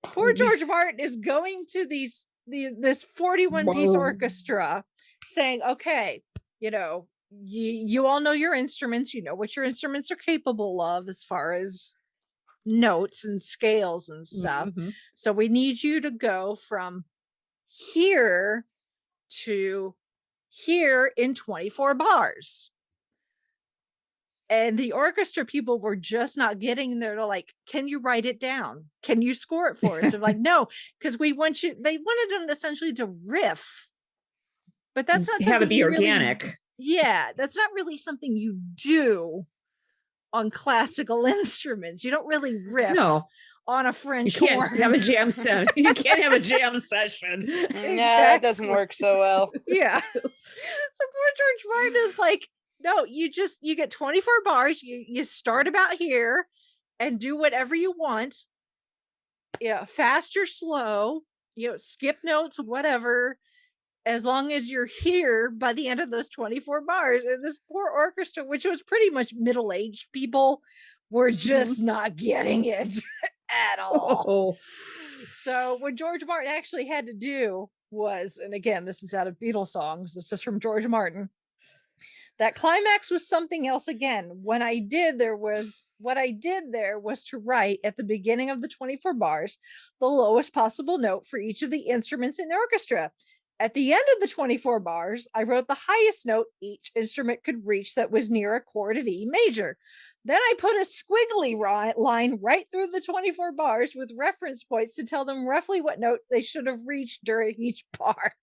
poor George Martin is going to this 41-piece orchestra saying, okay, you know, you all know your instruments, you know what your instruments are capable of as far as notes and scales and stuff. So we need you to go from here to here in 24 bars. And the orchestra people were just not getting there. They're like, can you write it down? Can you score it for us? They're like, no, because they wanted them essentially to riff. But that's not something have it be organic. Really, yeah, that's not really something you do on classical instruments. You don't really riff on a French horn. You can't have a jam session. You can't have a jam session. Exactly. Yeah, that doesn't work so well. Yeah. So poor George Martin is like, no, you get 24 bars. You start about here and do whatever you want. Yeah, fast or slow, you know, skip notes, whatever. As long as you're here by the end of those 24 bars. And this poor orchestra, which was pretty much middle-aged people, were just not getting it at all. So what George Martin actually had to do was, and again, this is out of Beatles songs, this is from George Martin, that climax was something else again. What I did there was to write at the beginning of the 24 bars the lowest possible note for each of the instruments in the orchestra. At the end of the 24 bars, I wrote the highest note each instrument could reach that was near a chord of E major. Then I put a squiggly line right through the 24 bars with reference points to tell them roughly what note they should have reached during each bar.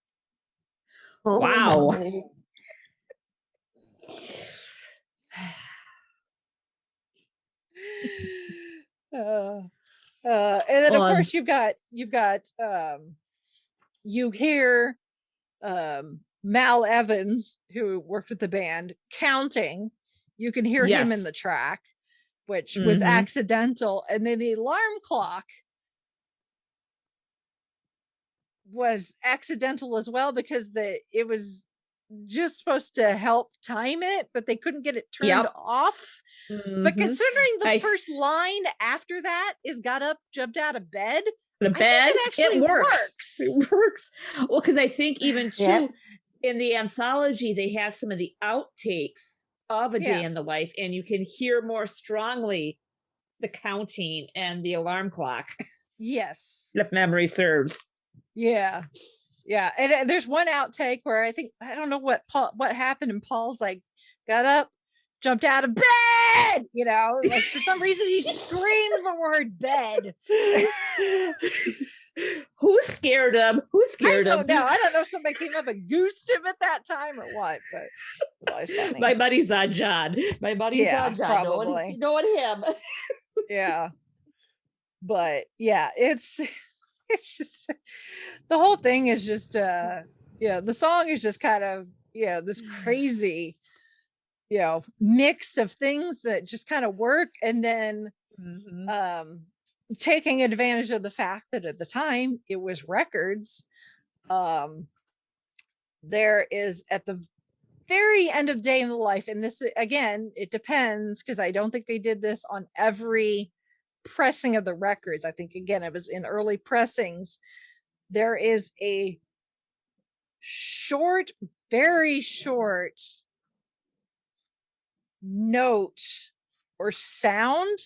Wow. And then of course you've got you hear Mal Evans, who worked with the band, counting. You can hear him in the track, which was accidental. And then the alarm clock was accidental as well, because it was just supposed to help time it, but they couldn't get it turned off. But considering the first line after that is got up, jumped out of bed, it works. It works. Well, because I think even too in the anthology they have some of the outtakes of A Day in the Life, and you can hear more strongly the counting and the alarm clock. Yes, if memory serves. Yeah. And there's one outtake where I don't know what happened, and Paul's like got up, jumped out of bed, you know, like for some reason he screams the word bed. Who scared him? I don't know if somebody came up and goosed him at that time or what, but it's always funny. My buddy's on John. Probably. Knowing him. Yeah. But yeah, it's just the whole thing is just the song is just kind of this crazy mix of things that just kind of work, and then taking advantage of the fact that at the time it was records. There is at the very end of Day in the Life, and this again, it depends, because I don't think they did this on every pressing of the records. I think again it was in early pressings. There is a short, very short note or sound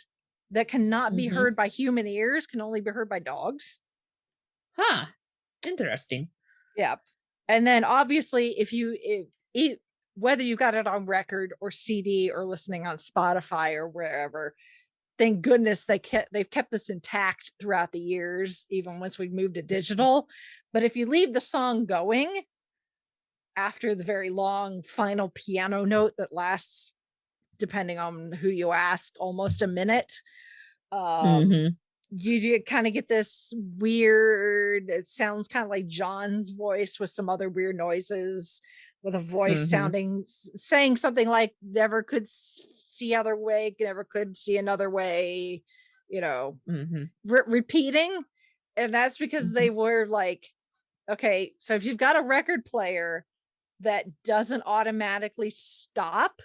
that cannot be heard by human ears, can only be heard by dogs. Huh. Interesting. Yeah. And then obviously if whether you got it on record or CD or listening on Spotify or wherever, thank goodness they've kept this intact throughout the years, even once we moved to digital. But if you leave the song going after the very long final piano note that lasts, depending on who you ask, almost a minute, you kind of get this weird, it sounds kind of like John's voice with some other weird noises, with a voice saying something like never could see other way, never could see another way, repeating. And that's because they were like, okay, so if you've got a record player that doesn't automatically stop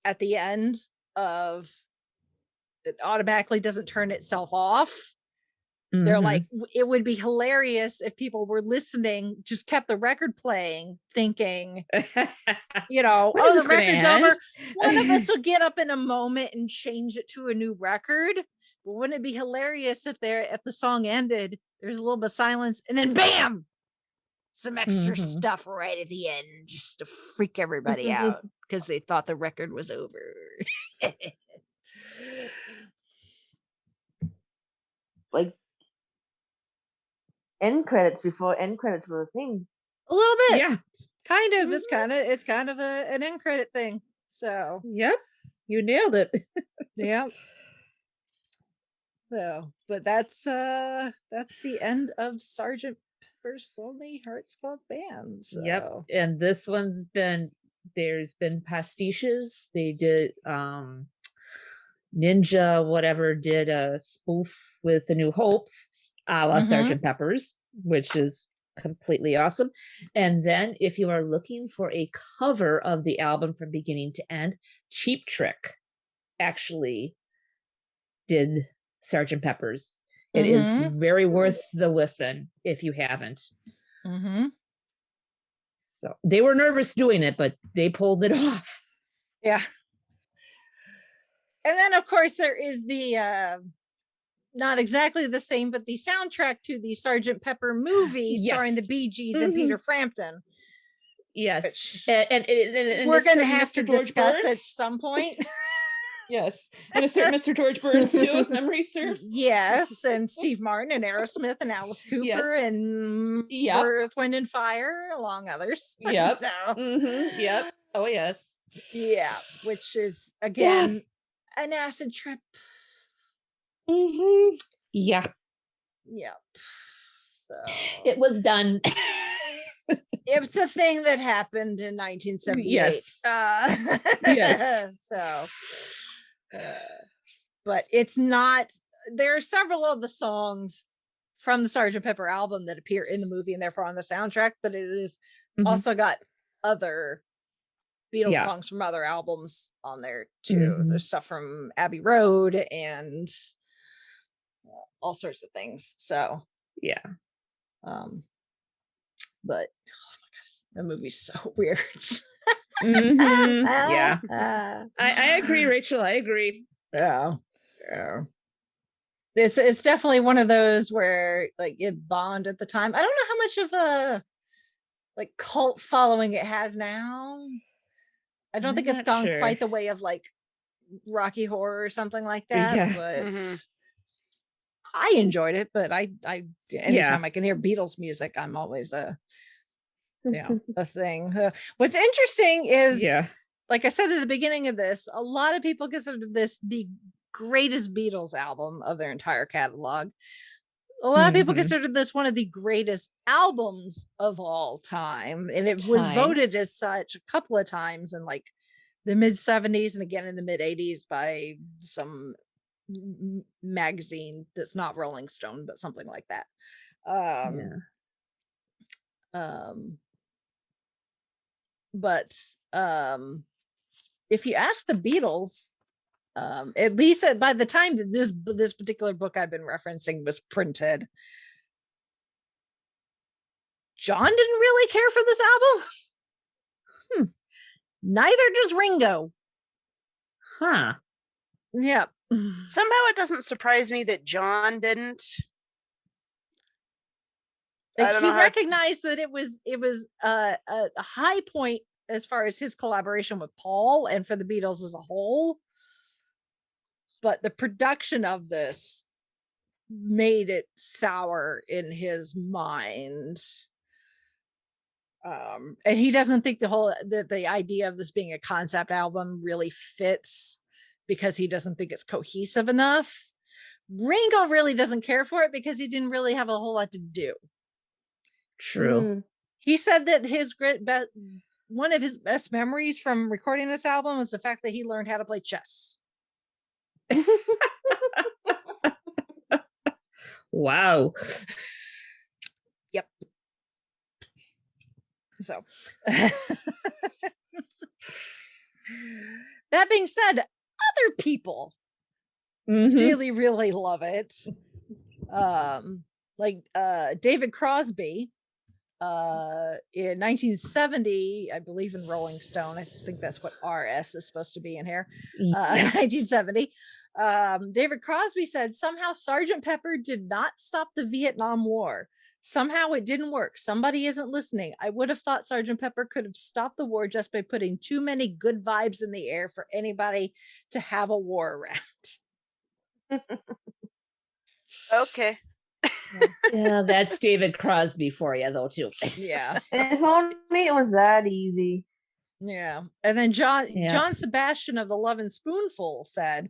at the end of, it automatically doesn't turn itself off. They're like, it would be hilarious if people were listening, just kept the record playing, thinking, oh, the record's over. One of us will get up in a moment and change it to a new record. But wouldn't it be hilarious if the song ended, there's a little bit of silence, and then bam, some extra stuff right at the end, just to freak everybody out because they thought the record was over. Like end credits before end credits were a thing. A little bit, yeah, kind of. It's kind of an end credit thing. So yep, you nailed it. Yep. So, but that's the end of Sgt. Pepper's Lonely Hearts Club Band. So. Yep, and this one's there's been pastiches. They did Ninja whatever did a spoof with A New Hope, a la Sgt. Pepper's, which is completely awesome. And then if you are looking for a cover of the album from beginning to end, Cheap Trick actually did Sgt. Pepper's. It is very worth the listen if you haven't. So they were nervous doing it, but they pulled it off. Yeah. And then of course there is the not exactly the same, but the soundtrack to the Sgt. Pepper movie starring the Bee Gees and Peter Frampton. Yes. And we're going to have to discuss at some point. Yes. And a certain Mr. George Burns too, if memory serves. Yes. And Steve Martin and Aerosmith and Alice Cooper and Earth, Wind and Fire, along others. Yep. So. Yep. Oh, yes. Yeah. Which is, again, an acid trip. Yeah. Yep. So it was done. It's a thing that happened in 1978. Yes. Yes. So, but it's not. There are several of the songs from the Sgt. Pepper album that appear in the movie and therefore on the soundtrack, but it is also got other Beatles songs from other albums on there too. There's stuff from Abbey Road and all sorts of things. So yeah. But the movie's so weird. Yeah. I agree, Rachel. I agree. Yeah. It's definitely one of those where like it bombed at the time. I don't know how much of a like cult following it has now. I don't think it's gone quite the way of like Rocky Horror or something like that. But I enjoyed it. But I anytime I can hear Beatles music, I'm always a thing. What's interesting is, like I said at the beginning of this, a lot of people consider this the greatest Beatles album of their entire catalog. A lot of people consider this one of the greatest albums of all time, and it was voted as such a couple of times in like the mid 70s and again in the mid 80s by some magazine that's not Rolling Stone but something like that. But if you ask the Beatles, at least by the time that this particular book I've been referencing was printed, John didn't really care for this album. Neither does Ringo. Huh. Yep. Somehow it doesn't surprise me that John didn't. Like, he recognized that it was a high point as far as his collaboration with Paul and for the Beatles as a whole. But the production of this made it sour in his mind. And he doesn't think the idea of this being a concept album really fits because he doesn't think it's cohesive enough. Ringo really doesn't care for it because he didn't really have a whole lot to do. True. He said that one of his best memories from recording this album was the fact that he learned how to play chess. Wow. Yep. So that being said, other people really, really love it. Like David Crosby in 1970, I believe in Rolling Stone. I think that's what RS is supposed to be in here. 1970. David Crosby said, somehow Sgt. Pepper did not stop the Vietnam War. Somehow it didn't work. Somebody isn't listening. I would have thought Sgt. Pepper could have stopped the war just by putting too many good vibes in the air for anybody to have a war around. Okay. Yeah, that's David Crosby for you, though, too. Yeah. If only it was that easy. Yeah. And then John Sebastian of the Love and Spoonful said,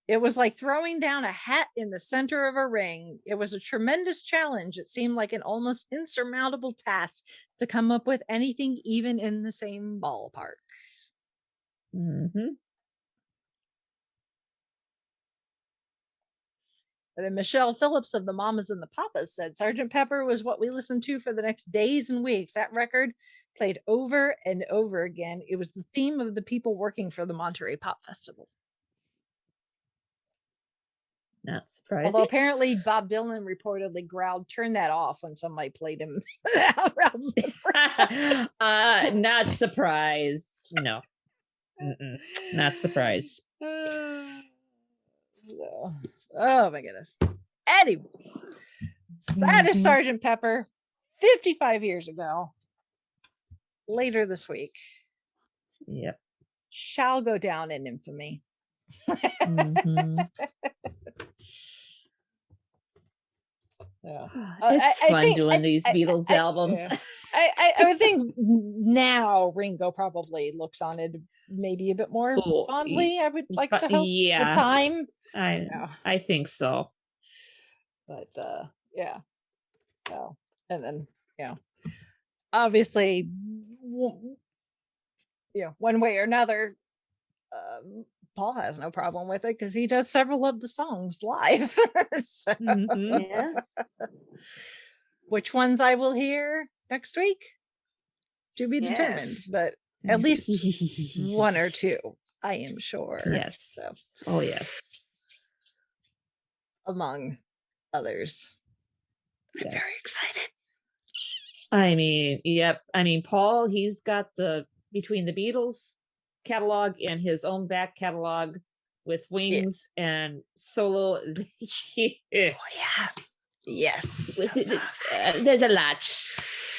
it was like throwing down a hat in the center of a ring. It was a tremendous challenge. It seemed like an almost insurmountable task to come up with anything even in the same ballpark. And then Michelle Phillips of the Mamas and the Papas said, Sgt. Pepper was what we listened to for the next days and weeks. That record played over and over again. It was the theme of the people working for the Monterey Pop Festival. Not surprising. Although apparently Bob Dylan reportedly growled, turn that off when somebody played him. Not surprised. No. Not surprised. Oh my goodness. Anyway, so that is Sgt. Pepper 55 years ago. Later this week. Yep. Shall go down in infamy. Yeah. It's fun doing these Beatles albums. I would think now Ringo probably looks on it maybe a bit more fondly. I would like to hope. Yeah. The time. I think so. But yeah. So, and then obviously, one way or another, Paul has no problem with it because he does several of the songs live. So, which ones I will hear next week to be determined, but at least one or two, I am sure. Yes. So, oh yes. Among others. I'm very excited. I mean, yep. I mean, Paul, he's got between the Beatles catalog and his own back catalog with Wings and solo. Oh yeah. Yes. There's a lot.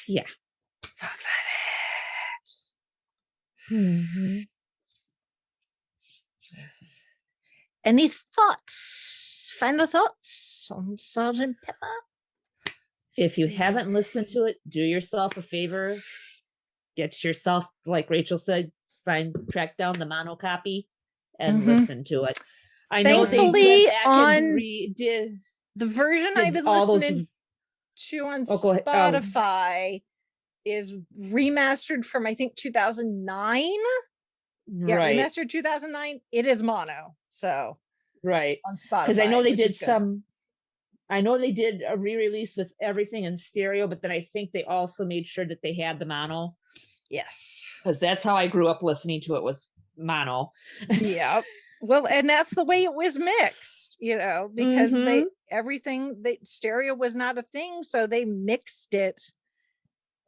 Yeah. So excited. Any thoughts? Final thoughts on Sgt. Pepper? If you haven't listened to it, do yourself a favor. Get yourself, like Rachel said, track down the mono copy and listen to it. I know thankfully on the version I've been listening to on Spotify is remastered from I think 2009. Yeah, remastered 2009. It is mono, so on Spotify. Because I know they did I know they did a re-release with everything in stereo, but then I think they also made sure that they had the mono. Yes. Because that's how I grew up listening to it, was mono. Yep. Well, and that's the way it was mixed, because Mhm. stereo was not a thing, so they mixed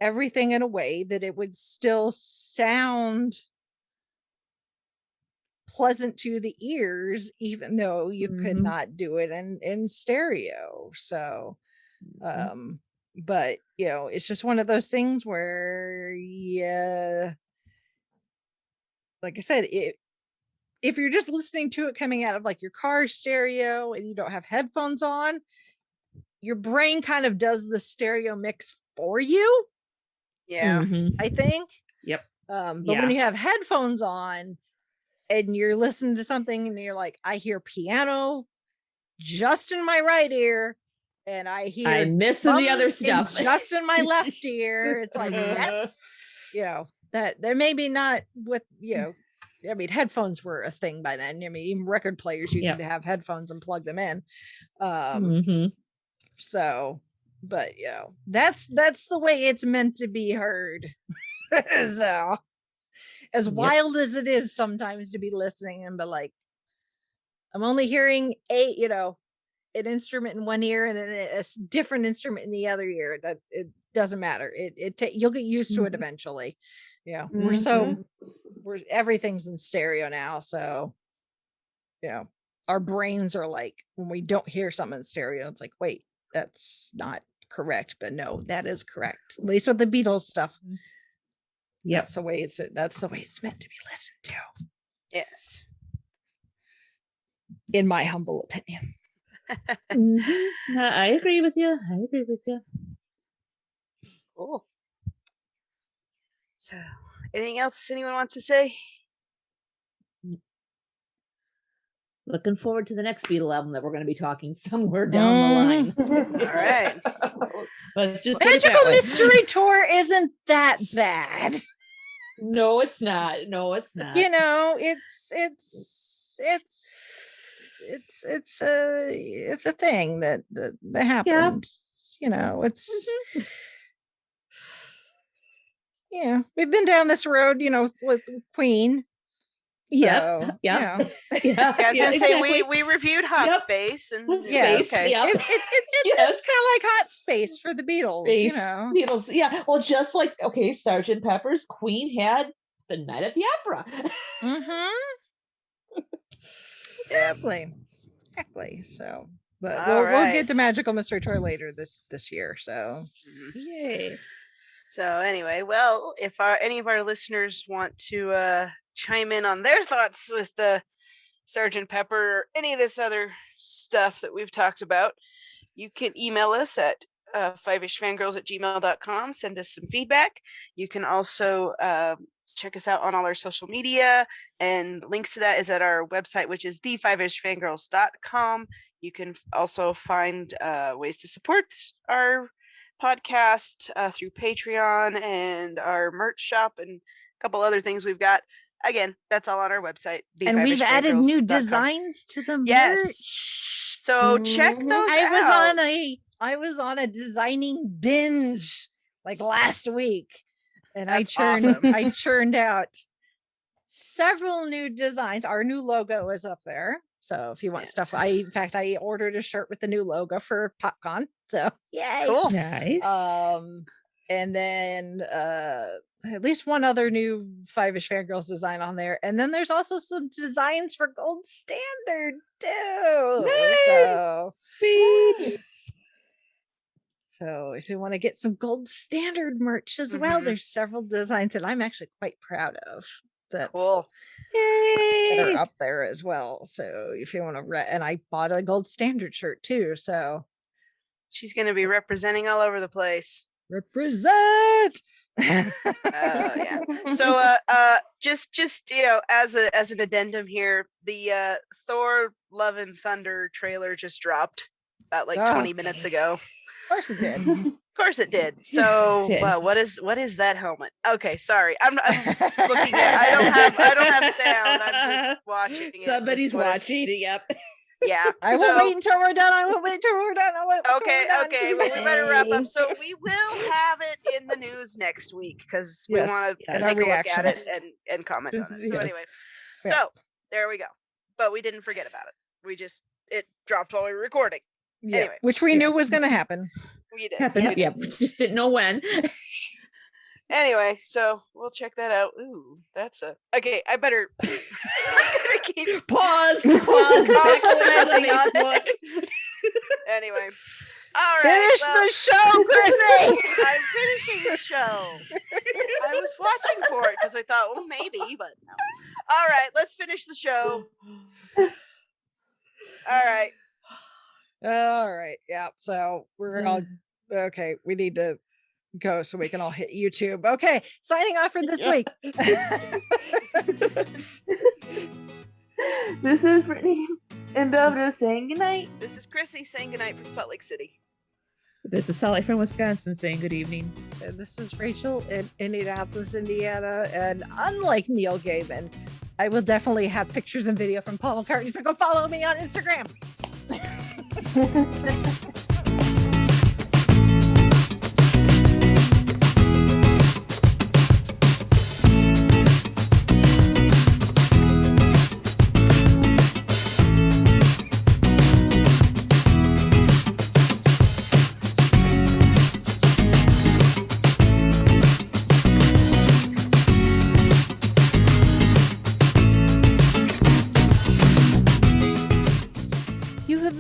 everything in a way that it would still sound pleasant to the ears, even though you could Mhm. not do it in stereo. So, but it's just one of those things where, like I said, if you're just listening to it coming out of like your car stereo and you don't have headphones on, your brain kind of does the stereo mix for you. Yeah. Mhm. I think. Yep. But Yeah. when you have headphones on and you're listening to something and you're like, I hear piano just in my right ear and I hear I'm missing the other drums stuff. just in my left ear. It's like, that's, that there may be not with, I mean, headphones were a thing by then. I mean, even record players, you Yep. could have headphones and plug them in. Mhm. So, but that's the way it's meant to be heard. So, as wild as it is sometimes to be listening and be like, I'm only hearing an instrument in one ear and then a different instrument in the other ear. That it doesn't matter. You'll get used to it eventually. We're everything's in stereo now, so our brains are like, when we don't hear something in stereo, it's like, wait, that's not correct, but no, that is correct. At least with the Beatles stuff. Yep. That's the way it's meant to be listened to. Yes. In my humble opinion. I agree with you. Cool. So, anything else anyone wants to say? Looking forward to the next Beatle album that we're going to be talking somewhere down the line. All right. Let's just Magical Mystery Tour isn't that bad. No, it's not. It's a thing that happened. It's we've been down this road, with Queen. Yeah. I was gonna say we reviewed Hot Space and yes, okay. It's kind of like Hot Space for the Beatles, Beatles, yeah. Well, just like Sgt. Pepper's, Queen had the Night at the Opera. Exactly. So, but we'll get to Magical Mystery Tour later this year. So, yay. So anyway, well, if any of our listeners want to chime in on their thoughts with the Sgt. Pepper or any of this other stuff that we've talked about, you can email us at 5ishfangirls@gmail.com. Send us some feedback. You can also check us out on all our social media, and links to that is at our website, which is the5ishfangirls.com. You can also find ways to support our podcast through Patreon and our merch shop and a couple other things we've got. Again, that's all on our website. And we've added new designs to the merch. Yes. So check those out. I was on a designing binge like last week, and I churned out several new designs. Our new logo is up there. So if you want stuff, I ordered a shirt with the new logo for PopCon. So yay. Cool. Nice. And then at least one other new 5ish Fangirls design on there. And then there's also some designs for Gold Standard too. Nice. So Sweet. So if you want to get some Gold Standard merch as well, there's several designs that I'm actually quite proud of. That's cool. That are up there as well. So if you want to and I bought a Gold Standard shirt too. So she's going to be representing all over the place. Represent. Yeah. So just as an addendum here, the Thor Love and Thunder trailer just dropped about 20 minutes ago. Of course it did. Of course it did. So what is that helmet? Okay, sorry. I'm looking at I don't have sound. I'm just watching it. Somebody's watching it. Yep. Yeah. I will wait until we're done. Okay. Well, we better wrap up. So we will have it in the news next week because we want to take a look at it and comment on it. So anyway, so there we go. but we didn't forget about it. It dropped while we were recording. Yeah, Anyway. which we knew was going to happen. We did. Happened. Yeah, we just didn't know when. Anyway, so we'll check that out. Ooh, that's okay. I better keep Pause. Back commenting on Facebook. Anyway. All right. Finish the show, Chrissy. I'm finishing the show. I was watching for it because I thought, well, maybe, but no. All right, let's finish the show. All right. All right. Yeah. So we're all okay. We need to go so we can all hit YouTube. Okay. Signing off for this week. This is Brittany and Belvin saying goodnight. This is Chrissy saying goodnight from Salt Lake City. This is Sally from Wisconsin saying good evening. And this is Rachel in Indianapolis, Indiana. And unlike Neil Gaiman, I will definitely have pictures and video from Paul McCartney. So go follow me on Instagram.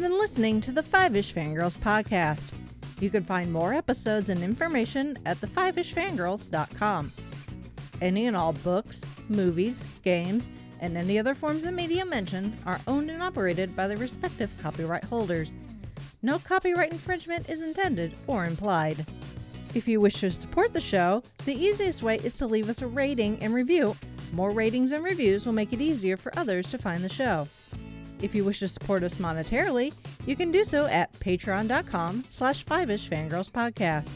Listening to the Five-ish Fangirls podcast. You can find more episodes and information at thefivishfangirls.com. Any and all books, movies, games, and any other forms of media mentioned are owned and operated by the respective copyright holders. No copyright infringement is intended or implied. If you wish to support the show, the easiest way is to leave us a rating and review. More ratings and reviews will make it easier for others to find the show. If you wish to support us monetarily, you can do so at patreon.com/5ishfangirlspodcast.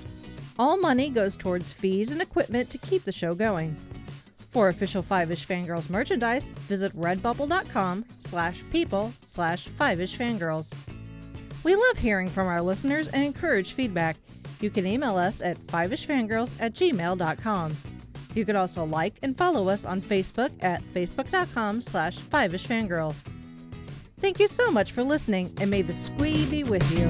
All money goes towards fees and equipment to keep the show going. For official Five-ish Fangirls merchandise, visit redbubble.com/people/5ishfangirls. We love hearing from our listeners and encourage feedback. You can email us at fiveishfangirls@gmail.com. You can also like and follow us on Facebook at facebook.com/5ishfangirls. Thank you so much for listening, and may the squee be with you.